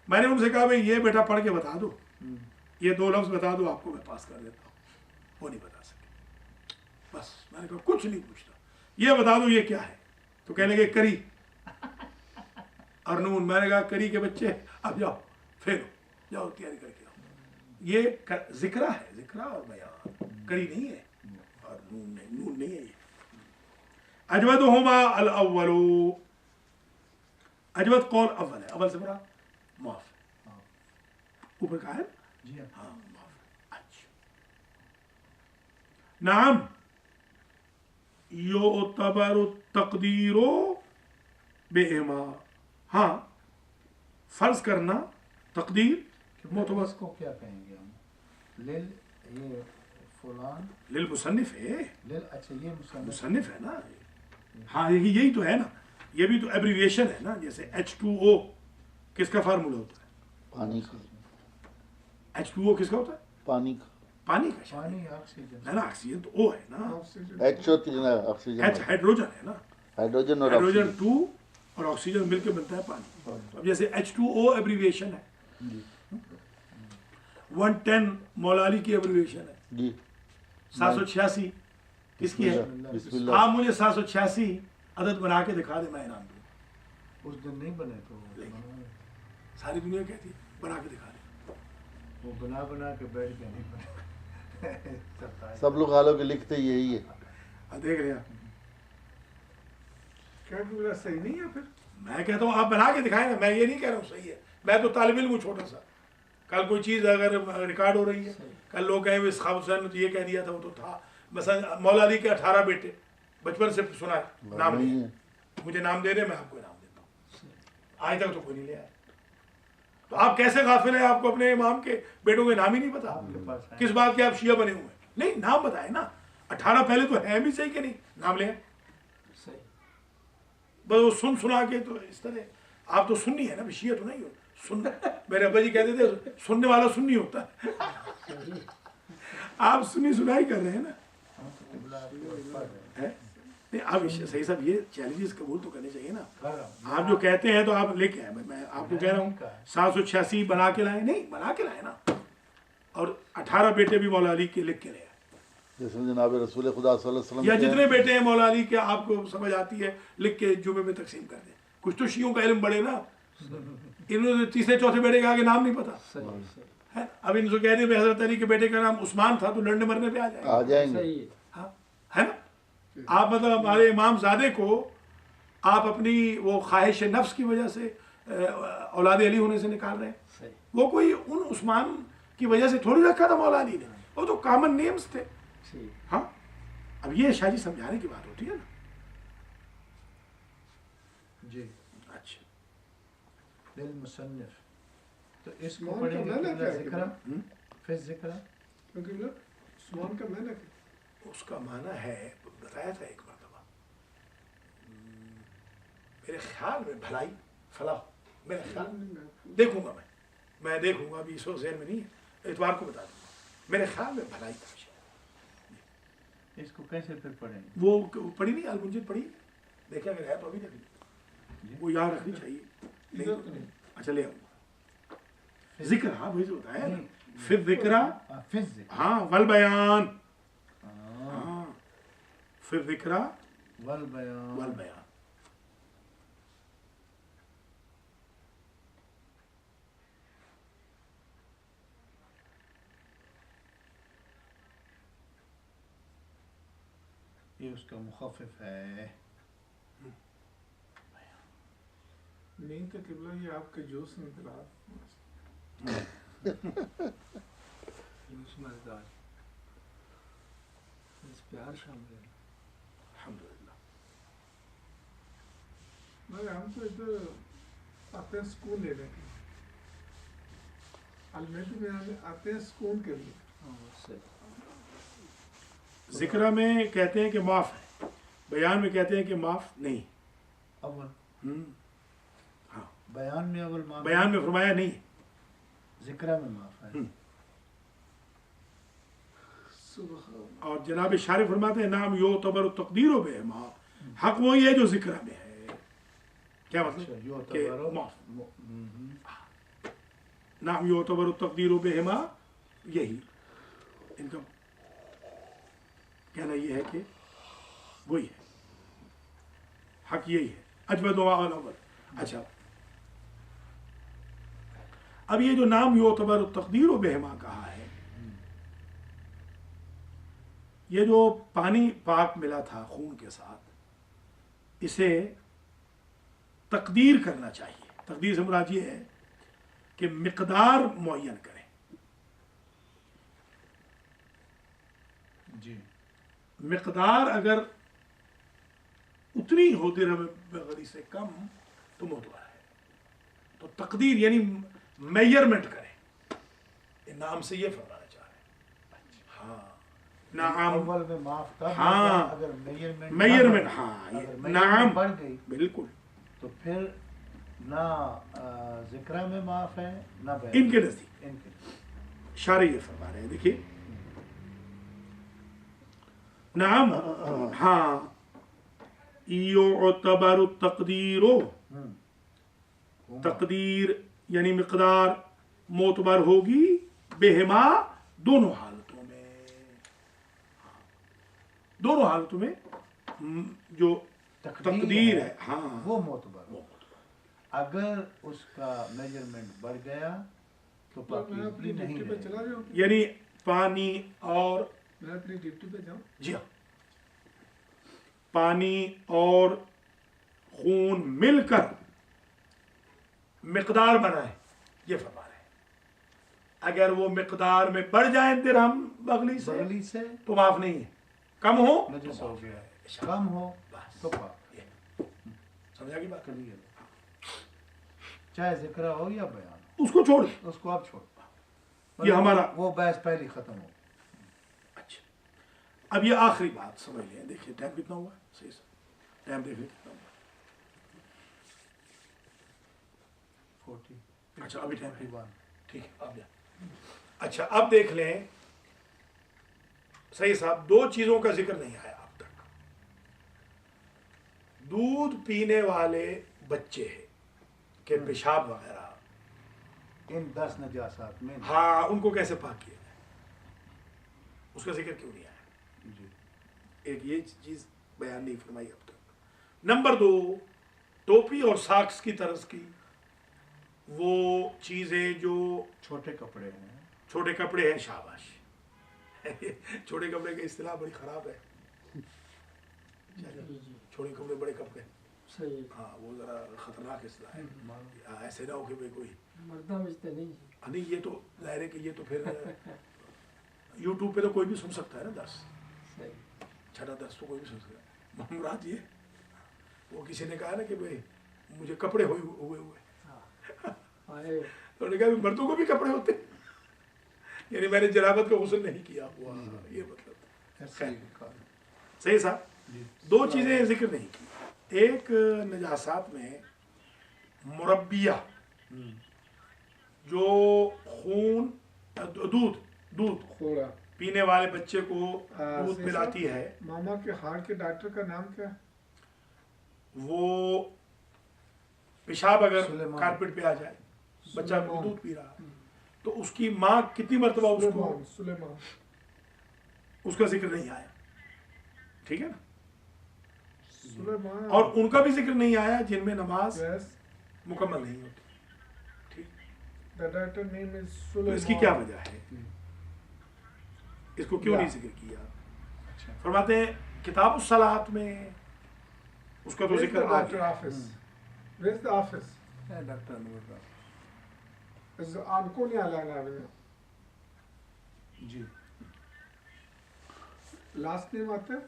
میں نے ان سے کہا بھائی یہ بیٹا پڑھ کے بتا دو، یہ 2 لفظ بتا دو، آپ کو میں پاس کر دیتا ہوں. وہ نہیں بتا سکے. بس میں نے کہا کچھ نہیں پوچھتا، یہ بتا دو یہ کیا ہے. تو کہنے لگے کری اور نون. میں نے کہا کری کے بچے اب جاؤ پھر جاؤ تیاری کر کے آؤ. یہ ذکرہ ہے، ذکرہ اور بیان، کری نہیں ہے اور نون نہیں ہے. یہ اجودہما الاول، اجود قول اول ہے، اول سے بڑا معاف ہے. اوپر کہا ہے جی ہاں معاف ہے. اچھا نعم یعتبر التقدیر بہما، ہاں فرض کرنا تقدیر معتبر. اس کو کیا کہیں گے ہم؟ یہ فلان للمصنف ہے، اچھا یہ مصنف ہے نا. ہاں یہی تو ہے نا، یہ بھی تو ایبریویشن ہے نا. جیسے H2O کس کا فارمولا ہوتا ہے؟ پانی کا. H2O کس کا ہوتا ہے؟ پانی کا. پانی کا. پانی آکسیجن ہے نا، آکسیجن تو O ہے نا. ایچ ہوتی ہے نا آکسیجن، H ہائیڈروجن ہے نا، ہائیڈروجن اور ہائیڈروجن آکسیجن. 2 اور آکسیجن مل کے بنتا ہے پانی. اب جیسے H2O ایبریویشن ہے، 110 مولا علی کی ایبریویشن ہے. جی 786 کس کی ہے؟ بسم اللہ. آپ مجھے 786 عدد بنا کے دکھا دیں، میں انعام دوں. اس دن نہیں بنے تو ساری دنیا کہتی ہے بنا کے دکھا دیں. وہ بنا کے بیٹھ کے نہیں بنے. سب لوگ حالوں کے لکھتے یہی ہے. देख लिया, क्या बोला सही नहीं है फिर? मैं कहता हूँ आप बना के दिखाएं ना, मैं ये नहीं कह रहा हूँ सही है, मैं तो तालिब इल्म हूँ छोटा सा। कल कोई चीज़ अगर रिकॉर्ड हो रही है, कल लोग कहें इसखाब हुसैन ने तो ये कह दिया था, वो तो था। मसलन मौला अली के 18 बेटे, बचपन से सुना है, नाम नहीं है, मुझे नाम दे रहे, मैं आपको नाम देता हूँ, आज तक तो कोई नहीं ले आया। तो आप कैसे गाफिल है, आपको अपने इमाम के बेटों के नाम ही नहीं पता? किस बात के आप शिया बने हुए हैं? नहीं, नाम बताए ना, 18 पहले तो है भी सही कि नहीं, नाम ले बस वो सुना के। तो इस तरह आप तो सुन्नी है ना, शिया तो नहीं हो। सुन, मेरे अब्बा जी कहते थे सुनने वाला सुन्नी होता है। आप सुनी सुनाई कर रहे हैं ना, है? नहीं, आप सही साहब ये चैलेंजेस कबूल तो करने चाहिए ना। आप जो कहते हैं तो आप लेके आए, मैं आपको कह रहा हूँ 786 बना के लाए, नहीं बना के लाए ना, और 18 बेटे भी मौला अली के लिख के लाए, जैसे जनाब रसूल खुदा सल्लल्लाहु अलैहि वसल्लम या जितने बेटे हैं मौला अली के आपको समझ आती है, लिख के जुमे में तकसीम कर दें। कुछ तो शियों का इल्म बढ़े ना, इन्होंने तीसरे चौथे बेटे के आगे नाम नहीं पता है। अब इनसे कह रहे हजरत अली के बेटे का नाम उस्मान था तो लड़ने मरने पे आ जाएंगे, हाँ है ना। आप मतलब हमारे इमाम ज़ादे को आप अपनी वो ख्वाहिश नफ्स की वजह से औलाद अली होने से निकाल रहे हैं। वो कोई उन उस्मान की वजह से थोड़ी रखा था मौला अली ने, वो तो कॉमन नेम्स थे। हाँ, अब ये शायद समझाने की बात होती है ना जी। अच्छा, दिल मुसन्निफ तो इसको उस्मान का पढ़ेंगे मैंने क्या ज़िक्र, फिर ज़िक्र, क्योंकि उस्मान का मैंने क्या? उसका माना है, बताया था एक मरतबा, मेरे ख्याल में भलाई फलाह, मेरे ख्याल में देखूंगा, मैं देखूंगा, अभी इस वक्त ज़हन में नहीं है, इतवार को बता दूंगा, मेरे ख्याल में भलाई था। इसको कैसे फिर पढ़ेंगे? वो पढ़ी नहीं, अलमुंजिद पढ़ी, देखा अगर है तो अभी देख ली, वो याद रखनी चाहिए। नहीं तो नहीं, अच्छा ले आऊंगा। जिक्र, हाँ भाई जो बताया ना, फिर जिक्रा, हाँ वल बयान, हाँ फिर जिक्रा वल बयान, वल बयान। ये उसका मुखफ़िफ है। नहीं तो किबला ये आपके जोश में दिला प्यार शामिल है। अल्हम्दुलिल्लाह। मगर हम तो इधर आते हैं स्कूल लेने के, अलमेटी में आते हैं स्कूल के लिए। जिक्रा में कहते हैं कि माफ़ है, बयान में कहते हैं कि माफ़ नहीं। अव्वल हाँ, बयान में अव्वल माफ़, बयान में फरमाया नहीं, ज़िक्र में माफ़ है। और जनाब शारिफ फरमाते हैं नाम यो तबर तकदीर बेमा, हक वही है जो जिक्र में है। क्या मतलब कि माफ़, नाम यो तबर तकदीर बेमा, यही इनका कहना ये है कि वही है, हक यही है, अजमद अव्वल। अच्छा, अब ये जो नाम योतबर तकदीर व बेहमा कहा है, ये जो पानी पाक मिला था खून के साथ, इसे तकदीर करना चाहिए। तकदीर से मुराद ये है कि मिकदार मुअय्यन करें। जी, मिकदार अगर उतनी होती रहे से कम तो मोतबर है। तो तकदीर यानी मेजरमेंट करें, ये नाम से ये फरमाना चाह रहे हैं। हाँ, नाम अव्वल में माफ़ तब हाँ, होगा अगर मेजरमेंट, हाँ ये नाम बढ़ गई बिल्कुल, तो फिर ना ज़िक्र में माफ़ है ना बयान। इनके नजदीक इनके शारे ये फरमा रहे हैं। देखिए नाम, हाँ योतबर तकदीरो, तकदीर यानी मिकदार मोतबर होगी बेहमा, दोनों हालतों में, दोनों हालतों में जो तकदीर है, हाँ वो मोतबर। अगर उसका मेजरमेंट बढ़ गया तो मैं अपनी नहीं ड्यूटी पे चला रहा हूँ, यानी पानी और मैं अपनी ड्यूटी पे जाऊँ। जी हाँ, पानी और खून मिलकर मिकदार बनाए, ये फरमा रहे हैं। अगर वो मिकदार में बढ़ जाए दिरहम बगली से तो माफ नहीं है, कम हो नजस हो गया, कम हो बस। तो पाक। समझा की बात? क्लियर है। चाहे जिक्र हो या बयान उसको छोड़ दे। उसको आप छोड़, ये हमारा वो बहस पहले खत्म हो। अच्छा, अब ये आखिरी बात समझ लें। देखिए टाइम कितना हुआ, सही से टाइम देख लें कितना हुआ। 40 अच्छा अभी टाइम है, 41। ठीक है अब जा। अच्छा अब देख लें सही साहब, दो चीजों का जिक्र नहीं आया अब तक। दूध पीने वाले बच्चे के पेशाब वगैरह, इन 10 नजासात में हाँ उनको कैसे पाक किया जाए, उसका जिक्र क्यों नहीं आया? जी एक ये चीज बयान नहीं फरमाई अब तक। नंबर 2, टोपी और साक्स की तरस की वो चीजें जो छोटे कपड़े हैं, छोटे कपड़े हैं, शाबाश। छोटे कपड़े की इस्तिलाह बड़ी खराब है। जी जी छोटे कपड़े बड़े कपड़े, सही है। हाँ वो जरा खतरनाक इस्तिलाह है। हाँ, ऐसे ना हो कि भाई कोई मर्दा बजते नहीं जी। नहीं, ये तो जाहिर है कि ये तो फिर यूट्यूब पे तो कोई भी सुन सकता है ना दर्स, सही। छठा दर्स तो कोई भी सुन सकता है। मुराद ये वो किसी ने कहा ना कि भाई मुझे कपड़े हुए हुए हाँ आए तो उन्होंने कहा मर्दों को भी कपड़े होते हैं, यानी मैंने जनाबत का गुस्ल नहीं किया हुआ, ये मतलब ऐसे सही साहब। जी दो चीजें जिक्र नहीं की। एक नजासात में मुरब्बिया, जो खून दूध थोड़ा पीने वाले बच्चे को दूध सही पिलाती साहब, है, मामा के हार्ट के डॉक्टर का नाम क्या है? वो पेशाब अगर सुलेमान। कारपेट पे आ जाए, बच्चा सुलेमान। दूध पी रहा है, तो उसकी माँ कितनी मरतबा उसको, सुलेमान सुलेमान उसका जिक्र नहीं आया, ठीक है ना। सुलेमान और उनका भी जिक्र नहीं आया जिनमें नमाज यस मुकम्मल नहीं होती, ठीक। द डॉक्टर नेम इज तो सुलेमान। इसकी क्या वजह है, इसको क्यों या। नहीं जिक्र किया? अच्छा फरमाते हैं किताब उस सलात में उसका तो जिक्र आ डॉक्टर गया। Office where is the office doctor Anwar is on Konia line avenue जी लास्ट नेम आता है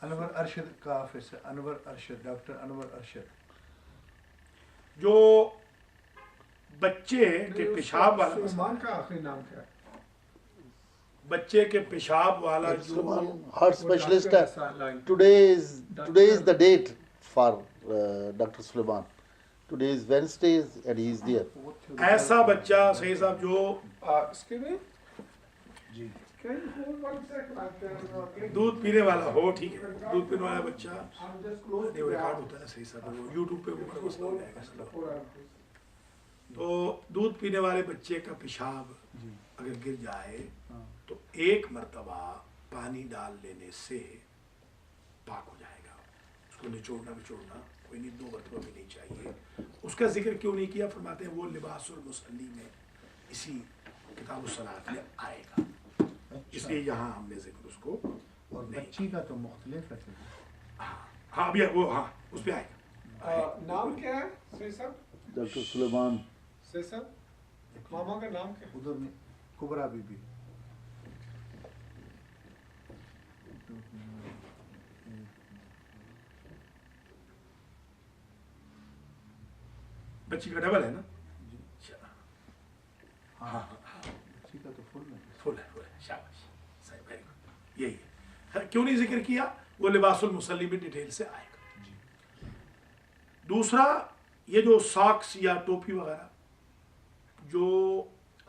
अनवर अरशद का ऑफिस है, अनवर अरशद, डॉक्टर अनवर अरशद। जो बच्चे के पेशाब वाला सुलेमान मसला का आखिरी नाम क्या है? है, बच्चे के पेशाब वाला जो Sulaiman, heart वो specialist डॉक्टर है। ऐसा line Today is the date for Dr. Sulaiman. Today is Wednesday and he is there. ऐसा बच्चा सही साहब जो excuse me ji can you hold 1 second दूध पीने वाला हो, ठीक है, दूध पीने वाला बच्चा I'm just close नहीं, वो रिकॉर्ड होता है सही साहब, वो यूट्यूब पे वो बड़ा मसला हो जाएगा इसका। तो दूध पीने वाले बच्चे का पेशाब जी अगर गिर जाए हाँ तो एक मर्तबा पानी डाल लेने से पाक हो जाएगा। उसको निचोड़ना कोई नहीं, 2 मरतबा भी नहीं चाहिए। उसका जिक्र क्यों नहीं किया? फरमाते हैं वो लिबासुल मुसल्ली में इसी किताब सलात में आएगा, इसलिए यहाँ हमने जिक्र उसको और नहीं। बच्ची का तो मुख्तलिफ है। हाँ अभी वो हाँ उस पर आएगा। नाम क्या है सही साहब? Dr. Sulaiman. सही साहब मामा का नाम क्या है? उधर में कुबरा बीबी बच्ची का डबल है ना? हाँ बच्ची का तो फुल में फुल है, शाबाश, सही, वेरी गुड, यही है। क्यों नहीं जिक्र किया? वो लिबासुल मुसल्ली में डिटेल से आएगा। जी दूसरा, ये जो सॉक्स या टोपी वगैरह जो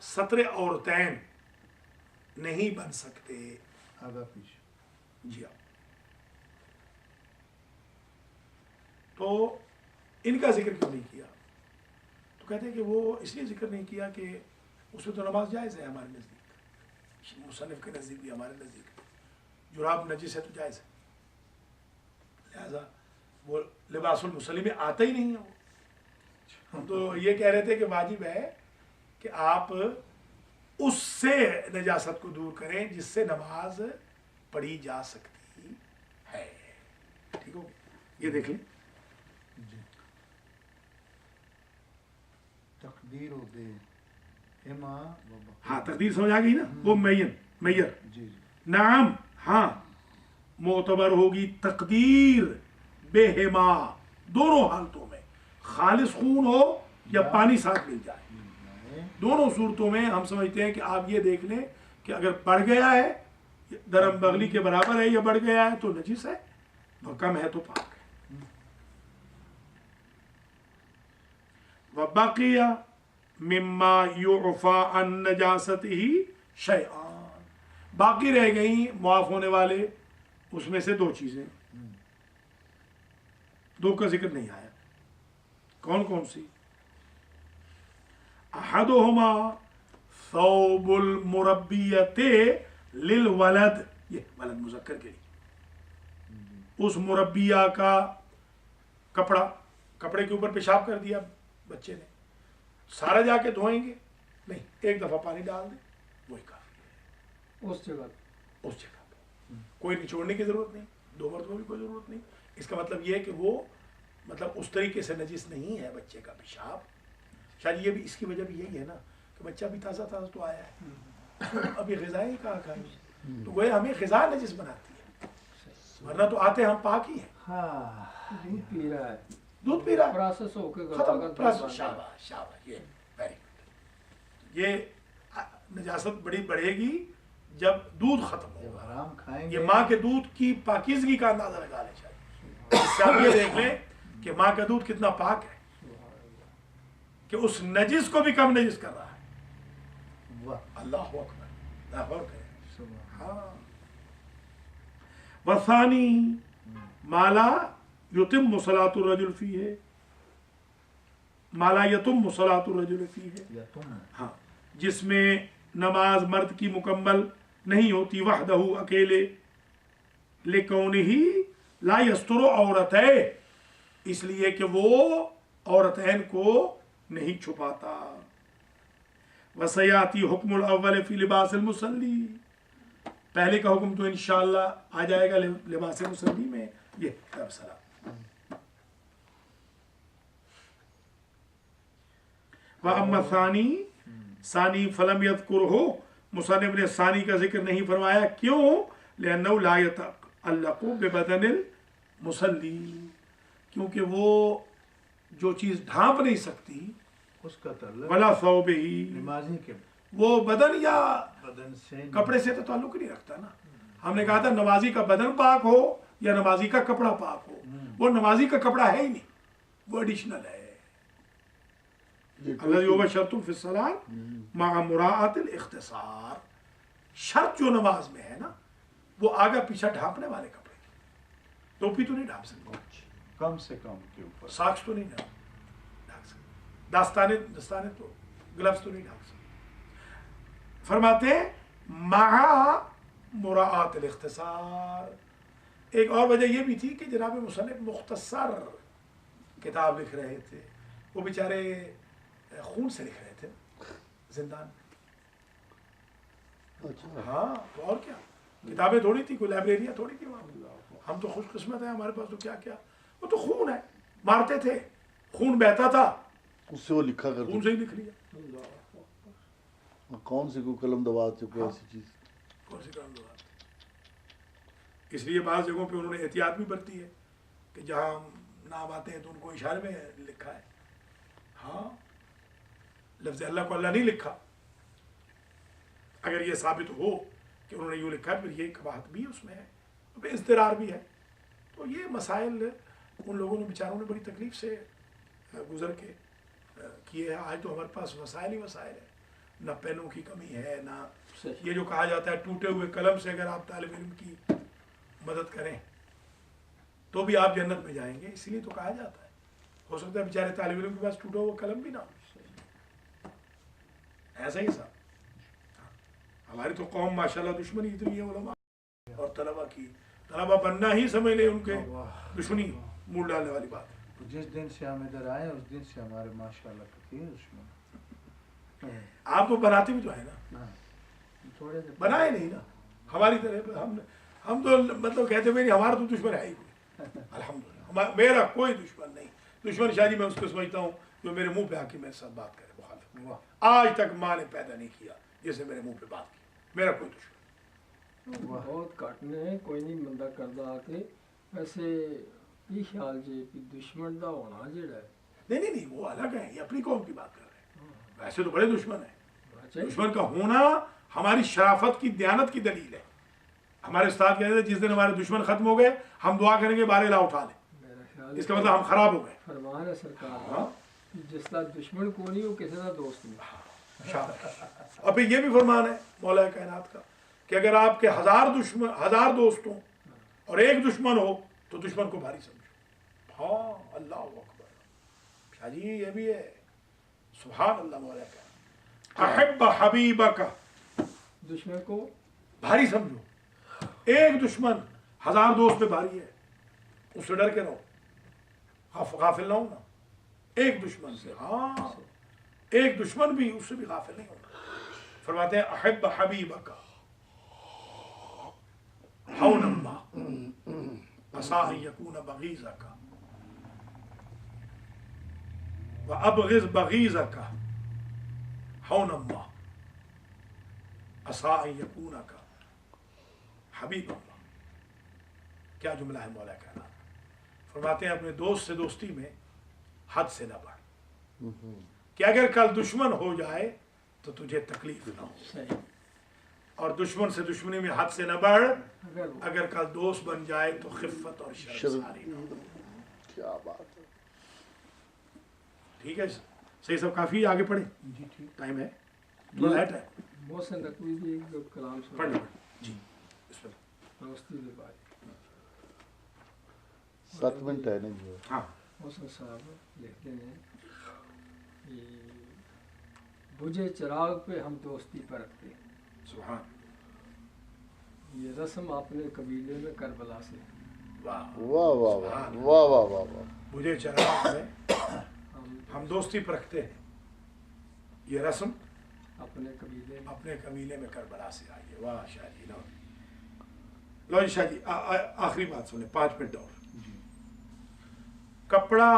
सत्र औरतैन नहीं बन सकते, आगा पीछे जी हाँ, तो इनका जिक्र क्यों नहीं किया? तो कहते हैं कि वो इसलिए जिक्र नहीं किया कि उसमें तो नमाज जायज़ है हमारे नज़दीक, मुसन्निफ के नज़दीक भी हमारे नज़दीक जुराब नजिस है तो जायज़ है, लिहाजा वो लिबासुल मुसल्ली में आता ही नहीं है। वो हम तो ये कह रहे थे कि वाजिब है कि आप उससे नजासत को दूर करें जिससे नमाज पढ़ी जा सकती है। ٹھیک ہو گیا. یہ دیکھ لیں جی تقدیر و بے اما و بقیہ. ہاں تقدیر سمجھ آ گئی نا, وہ میئر جی جی نعم ہاں معتبر ہوگی تقدیر بہما دونوں حالتوں میں, خالص خون ہو یا پانی ساتھ مل جائے, دونوں صورتوں میں ہم سمجھتے ہیں کہ آپ یہ دیکھ لیں کہ اگر بڑھ گیا ہے درم بغلی کے برابر ہے یا بڑھ گیا ہے تو نجس ہے, اور کم ہے تو پاک ہے. وبقیہ مما یعفى عن نجاستہ شیئان, باقی رہ گئیں معاف ہونے والے اس میں سے 2 چیزیں, 2 کا ذکر نہیں آیا. کون کون سی؟ احدہما ثوب المربیت للولد, یہ ولد مذکر کے لیے, اس مربیہ کا کپڑا, کپڑے کے اوپر پیشاب کر دیا بچے نے, سارا جا کے دھوئیں گے نہیں, ایک دفعہ پانی ڈال دیں وہی کافی ہے اس جگہ اس جگہ پہ, کوئی نچوڑنے کی ضرورت نہیں, 2 مرتبہ بھی کوئی ضرورت نہیں. اس کا مطلب یہ ہے کہ وہ مطلب اس طریقے سے نجس نہیں ہے بچے کا پیشاب. شاید یہ بھی اس کی وجہ بھی یہی ہے نا کہ بچہ بھی تازہ تازہ تو آیا ہے, ابھی غذائیں کہاں کھائیں, تو وہ ہمیں غذا نجس بناتی ہے, ورنہ تو آتے ہم پاک ہی ہیں. ہاں دودھ پی رہا ہے, دودھ پی رہا ہے, پروسیس ہو کے ختم پروسیس. شاباش شاباش, یہ ویری گڈ. یہ نجاست بڑی بڑھے گی جب دودھ ختم جب ہوگا. حرام کھائیں گے یہ ماں کے دودھ کی پاکیزگی کا اندازہ لگا لیں. شاید اس سے آپ یہ دیکھ لیں کہ ماں کا دودھ kتنا پاک ہے, کہ اس نجس کو بھی کم نجس کر رہا ہے. واہ اللہ اکبر, اللہ اکبر. سبحان ہاں. وثانی مالا یتم صلاۃ الرجل فیہ, مالا یتم صلاۃ الرجل فیہ, یا تم ہاں جس میں نماز مرد کی مکمل نہیں ہوتی وحدہ اکیلے, لکونہ لا یستر عورتہ, اس لیے کہ وہ عورتین کو نہیں چھپاتا. وسیاتی حکم الاول فی لباس المصلی, پہلے کا حکم تو انشاءاللہ آ جائے گا لباس مصلی میں. یہ تبصرہ. وَأَمَّا الثَّانِي, ثانی فلم یذکرہ, مصنف نے ثانی کا ذکر نہیں فرمایا. کیوں؟ لأنه لا يتعلق ببدن المصلی, کیونکہ وہ جو چیز ڈھانپ نہیں سکتی اس کا تعلق ولا ثوبہ, نمازی کے وہ بدن یا بدن سے کپڑے سے تو تعلق نہیں رکھتا نا. ہم نے کہا تھا نمازی کا بدن پاک ہو یا نمازی کا کپڑا پاک ہو, وہ نمازی کا کپڑا ہے ہی نہیں, وہ ایڈیشنل ہے. الذی هو شرط فی الصلاۃ مع مراعاۃ الاختصار, شرط جو نماز میں ہے نا وہ آگا پیچھا ڈھانپنے والے کپڑے, ٹوپی تو نہیں ڈھانپ سکتے, کم سے کم کے اوپر ساکس تو نہیں ڈھانپ سکتے, دستانے تو گلوز تو نہیں ڈھانپ سکتے. فرماتے ہیں مع مراعاۃ الاختصار. ایک اور وجہ یہ بھی تھی کہ جناب مصنف مختصر کتاب لکھ رہے تھے, وہ بیچارے خون سے لکھ رہے تھے زندان میں. اچھا ہاں تو اور کیا, کتابیں تھوڑی تھی, کوئی لائبریریاں تھوڑی تھی وہاں. ہم تو خوش قسمت ہیں, ہمارے پاس تو کیا کیا, وہ تو خون ہے, مارتے تھے, خون بہتا تھا, اس سے وہ لکھا کرتے خون سے ہی لکھ لیا. کون سی کوئی قلم دبا سے کوئی ایسی چیز. کون سی کام دو. اس لیے بعض جگہوں پہ انہوں نے احتیاط بھی برتی ہے کہ جہاں نام آتے ہیں تو ان کو اشارے میں لکھا ہے. ہاں لفظ اللہ کو اللہ نہیں لکھا. اگر یہ ثابت ہو کہ انہوں نے یوں لکھا پھر یہ قباحت بھی اس میں ہے, اضطرار بھی ہے. تو یہ مسائل ان لوگوں نے بیچاروں نے بڑی تکلیف سے گزر کے کیے ہیں. آج تو ہمارے پاس وسائل ہی وسائل ہے, نہ پینوں کی کمی ہے, نہ یہ جو کہا جاتا ہے ٹوٹے ہوئے قلم سے اگر آپ طالب علم کی مدد کریں تو بھی آپ جنت میں جائیں گے. اسی لیے تو کہا جاتا ہے. ہو سکتا ہے بیچارے طالب علم کے پاس ٹوٹا ہوا قلم بھی نہ ہو. ایسا ہی صاحب ہماری تو قوم ماشاءاللہ دشمنی اتنی ہے علماء اور طلبا کی, طلبا بننا ہی سمجھ لیں ان کے دشمنی موڑ ڈالنے والی بات ہے. جس دن سے ہم ادھر آئے اس دن سے ہمارے ماشاءاللہ کتنے دشمن. آپ تو بناتے بھی تو ہے نا, تھوڑے سے بنائے نہیں نا ہماری طرح. ہم تو مطلب کہتے ہوئے نہیں, ہمارا تو دشمن ہے ہی کوئی. अल्हम्दुलिल्लाह मेरा कोई दुश्मन नहीं। दुश्मन शायद मैं उसको समझता हूँ जो मेरे मुंह पे आके मेरे साथ बात करे मुखालिफ। आज तक माँ ने पैदा नहीं किया जिसने मेरे मुंह पे बात की, मेरा कोई दुश्मन। बहुत घट ने कोई नहीं बंदा करदा आके वैसे ये ख्याल जे कि दुश्मन दा होना जेड़ा है नहीं वो अलग है, ये अपनी कौम की बात कर रहे हैं। वैसे तो बड़े दुश्मन है, होना चाहिए। दुश्मन का होना हमारी शराफत की दयानत की दलील है। हमारे उस्ताद कहते थे जिस दिन हमारे दुश्मन खत्म हो गए हम दुआ करेंगे बारे ला उठा ले, मेरा ख्याल इसका मतलब हम खराब हो गए। फरमान है सरकार का हाँ कि जिसका दुश्मन को नहीं वो किसी का दोस्त नहीं। और फिर ये भी फरमान है मौला कायनात का कि अगर आपके 1000 दोस्त हों और एक दुश्मन हो तो दुश्मन को भारी समझो। हाँ अल्लाह अकबर शाह जी, ये भी है। सुभान अल्लाह। मौला का अहब्ब हबीबा का दुश्मन को भारी समझो। एक दुश्मन 1000 दोस्त पे भारी है, उससे डर के रहो, गाफिल ना हो ना एक दुश्मन से। हाँ एक दुश्मन भी उससे भी गाफिल नहीं होना। फरमाते हैं अहब्ब हबीबा का हौनम्मा असा यकून बगीज़ा का व अबग़िज़ बगीज़ा का हौनम्मा असा यकून का हबीब अल्लाह। क्या जुमला है मौला कहना। फरमाते हैं अपने दोस्त से दोस्ती में हद से न बढ़ कि अगर कल दुश्मन हो जाए तो तुझे तकलीफ ना हो, सही। और दुश्मन से दुश्मनी में हद से न बढ़ अगर अगर कल दोस्त बन जाए तो खिफ़त और शर्मसारी ना हो। क्या बात है। ठीक है सही, सब काफी आगे पढ़े जी ठीक। टाइम है, थोड़ा है टाइम, मोहसिन नकवी जी एक कलाम पढ़ लो सुना जी। इसमें दोस्ती के बारे 7 मिनट है नहीं जो। हाँ मोहसिन साहब लिखते हैं कि बुझे चिराग पे हम दोस्ती पर रखते हैं, सुभान ये रस्म अपने कबीले में करबला से। वाह वाह वाह वाह वाह वाह वाह वाह। मुझे चराग में हम हम दोस्ती पर रखते हैं, ये रस्म अपने कबीले में अपने कबीले में करबला से आई है। वाह शाह जी। लो जी शाह जी, आखिरी बात सुने, 5 मिनट और। जी कपड़ा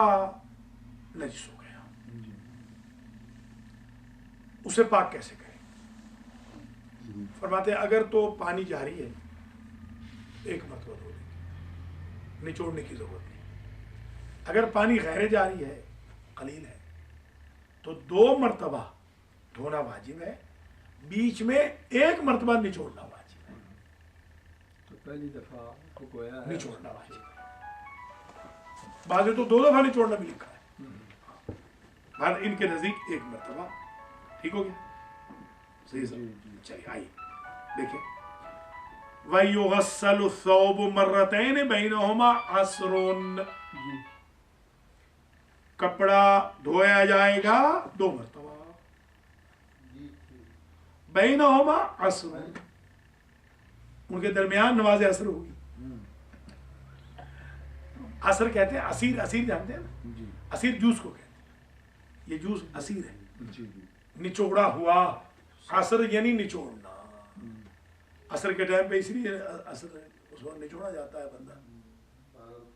नजिस हो गया, जी उसे पाक कैसे करें। फरमाते हैं अगर तो पानी जारी है एक मरतबा धो लेंगे, निचोड़ने की जरूरत नहीं। अगर पानी गैर जारी है, कलील है, तो 2 मरतबा धोना वाजिब है, बीच में 1 मरतबा निचोड़ना वाजिब है। तो पहली दफा को गोया है निचोड़ना वाजिब है। बाद में तो 2 दफा निचोड़ना भी लिखा है, बाद इनके नजदीक 1 मरतबा ठीक हो गया। सही सब। चलिए आइए देखिए, वयुगस्सलु थौब मर्रतैन बैनहुमा असरुन, जी कपड़ा धोया जाएगा 2 मरतबा, बैनहुमा असरुन, उनके दरमियान नमाज असर होगी। असर कहते हैं असीर, असीर जानते हैं ना, जी असीर जूस को कहते हैं, ये जूस असीर है, जी जी निचोड़ा हुआ। असर यानी निचोड़ना। असर के टाइम पे इसलिए असर उसको निचोड़ा जाता है, बंदा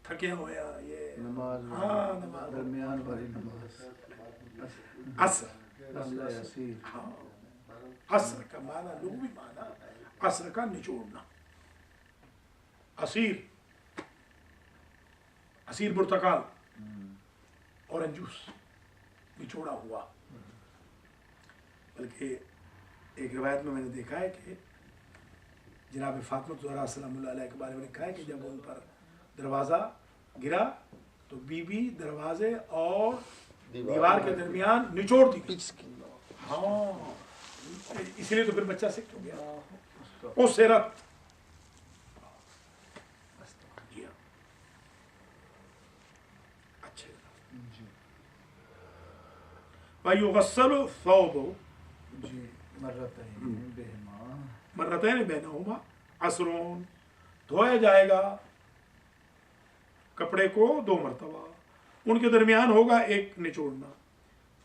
थके हुए ये नमाज हाँ नमाज दरमियान वाली नमाज असर। अल्लाह यासीर। हाँ असर का माना लुग़वी माना असर का निचोड़ना। असीर, असीर पुर्तकाल, ऑरेंज जूस, निचोड़ा हुआ। बल्कि एक रिवायत में मैंने देखा है कि जनाब फातिमा ज़हरा सलामुल्लाह अलैहा के बारे में लिखा है कि जब उन पर दरवाज़ा गिरा तो बीबी दरवाजे और दीवार के दरमियान निचोड़ दी गई। हाँ इसीलिए तो फिर बच्चा सिक हो गया। उस सिरत जी हाँ अच्छे। वयुगस्सलु थौब जी मर्रतैन बेहमा मर्रतैन बैनहुमा असरुन, धोया जाएगा कपड़े को 2 मरतबा, उनके दरमियान होगा 1 निचोड़ना।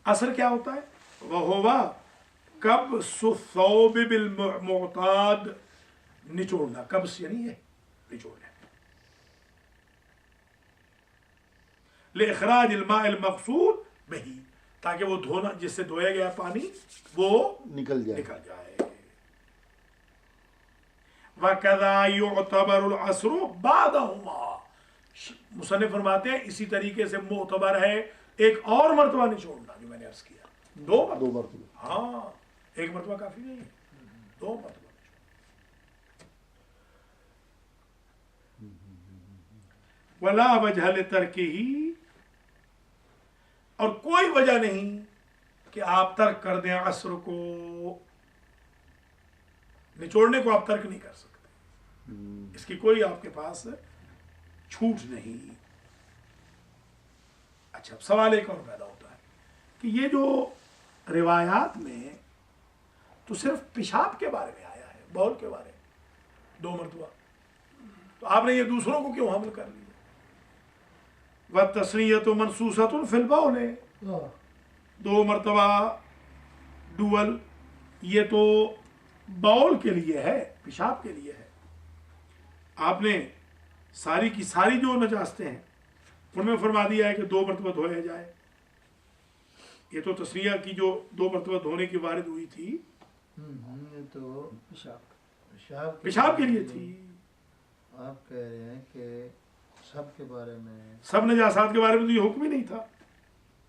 असर क्या होता है? वह होगा कब सुथौब बिल मोताद, निचोड़ना। कब्स यानी है निचोड़ना। लिखराज الماء المقصود بही, ताकि वो धोना जिससे धोया गया पानी वो निकल जाए। जाए। वकज़ा युअतबर العصر بعدهما, मुसन्निफ फरमाते हैं इसी तरीके से मोतबर है एक और मर्तबा निचोड़ना जो मैंने अर्ज किया, दो मरतबा। हाँ, एक मर्तबा काफी नहीं है, दो मर्तबा। वला वजह लितर्किही, और कोई वजह नहीं कि आप तर्क कर दें असर को, निचोड़ने को आप तर्क नहीं कर सकते, इसकी कोई आपके पास छूट नहीं। अच्छा, सवाल एक और पैदा होता है कि ये जो रिवायात में तो सिर्फ पेशाब के बारे में आया है, बौल के बारे में दो मरतबा, तो आपने ये दूसरों को क्यों हमल कर लिया? व तस्नीयत मनसूसतुन फिल बौल, दो मरतबा डुअल, ये तो बौल के लिए है, पेशाब के लिए है। आपने सारी की सारी जो नजासतें हैं उनमें फरमा दिया है कि दो मरतबा धोया जाए। ये तो तस्निया की जो दो मरतबा धोने की वारिद हुई थी, ये तो पेशाब के लिए थी। आप कह रहे हैं कि सब के बारे में, सब नजासात के बारे में तो ये हुक्म ही नहीं था,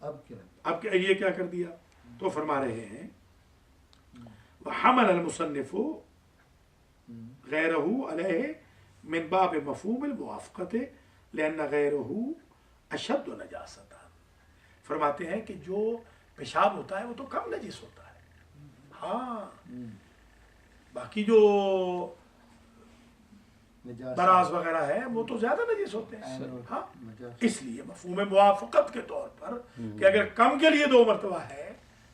अब क्या? अब ये क्या कर दिया? तो फरमा रहे हैं वहमल अल-मुसन्निफु गैरहु अलैहि मिन बाब मफहूम अल-मुवाफ़क़त लिअन्न गैरहु अशद्द नजासतन। फरमाते हैं कि जो पेशाब होता है वो तो कम नजिस होता है, हाँ, बाकी जो बराज वगैरह है वो तो ज्यादा नजिस होते हैं। हाँ, इसलिए मफहूम मुवाफ़क़त के तौर पर कि अगर कम के लिए दो मरतबा है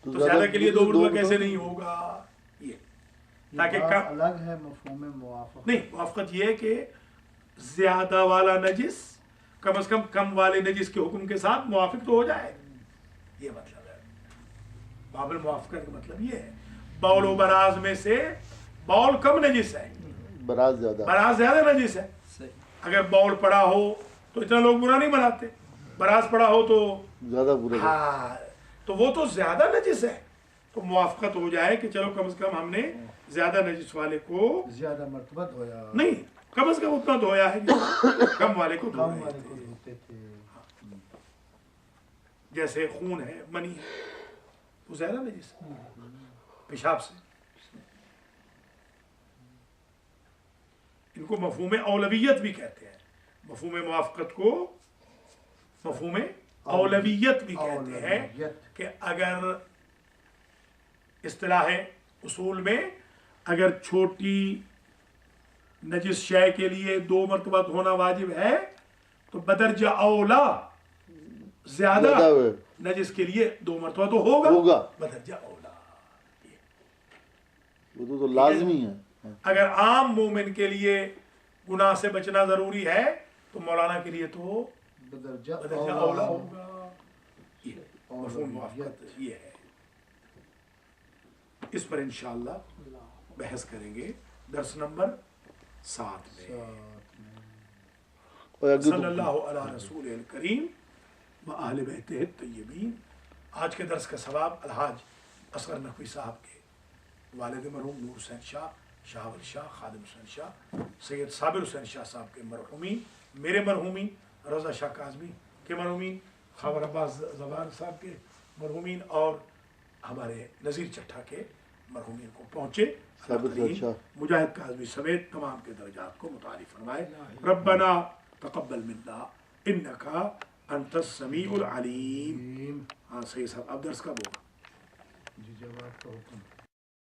तो ज्यादा के लिए दो मरतबा कैसे नहीं होगा, ये ताकि कम अलग है मफहूम मुवाफ़क़त। नहीं, मुवाफ़क़त ये है कि ज्यादा वाला नजिस कम से कम वाले नजिस के हुक्म के साथ मुवाफिक तो हो जाए, ये मतलब है। बाबुल मुवाफ़क़त का मतलब ये है, बौल व बराज में से बौल कम नजिस है, बराज ज्यादा नजिस है। अगर बौल पड़ा हो तो इतना लोग बुरा नहीं मनाते, बराज पड़ा हो तो ज्यादा बुरा। हाँ, तो वो तो ज्यादा नजिस है, तो मुवाफ़क़त हो जाए कि चलो कम से कम हमने ज्यादा नजिस वाले को ज्यादा मरतबा धोया, नहीं, कम से कम उतना धोया है कम वाले को धो रहे थे। धोते थे। जैसे खून है, मनी है, वो ज्यादा नजिस है पेशाब से। इनको मफहूम औलवियत भी कहते हैं, मफहूम मुवाफ़क़त को मफहूम औलवियत भी कहते हैं कि अगर इस्तिलाह उसूल में अगर छोटी नजिस शय के लिए दो मरतबा धोना वाजिब है तो बदरजा औला ज्यादा नजिस के लिए दो मरतबा तो होगा बदरजा औला, वो तो लाजमी है। अगर आम मोमिन के लिए गुनाह से बचना जरूरी है तो मौलाना के लिए तो बदरजा औला होगा। ये मफहूम मुवाफ़क़त ये है। इस पर इंशाअल्लाह बहस करेंगे दर्स नंबर 7 में। सल्लल्लाहु अला रसूलिल करीम व अहले बैतिहि तय्यबीन। आज के दर्स का सवाब अलहाज असगर नकवी साहब के वालिद मरहूम नूर हुसैन शाह, शाहवल शाह, खादिम हुसैन शाह, सैयद साबिर हुसैन शाह साहब के मरहूमीन, मेरे मरहूमीन, रज़ा शाह काज़मी के मरहूमीन, ख़ावर अब्बास ज़बान साहब के मरहूमीन और हमारे नज़ीर चट्ठा के मरहूमीन को पहुँचे। मुजाहिद काज़मी समेत तमाम के दर्जात को मुतारिफ फरमाए। रब्बना तक़ब्बल मिन्ना इन्नका अंतस समीउल अलीम। हाँ सही साहब, अब दर्स कब होगा? जी, जब आपका हुक्म।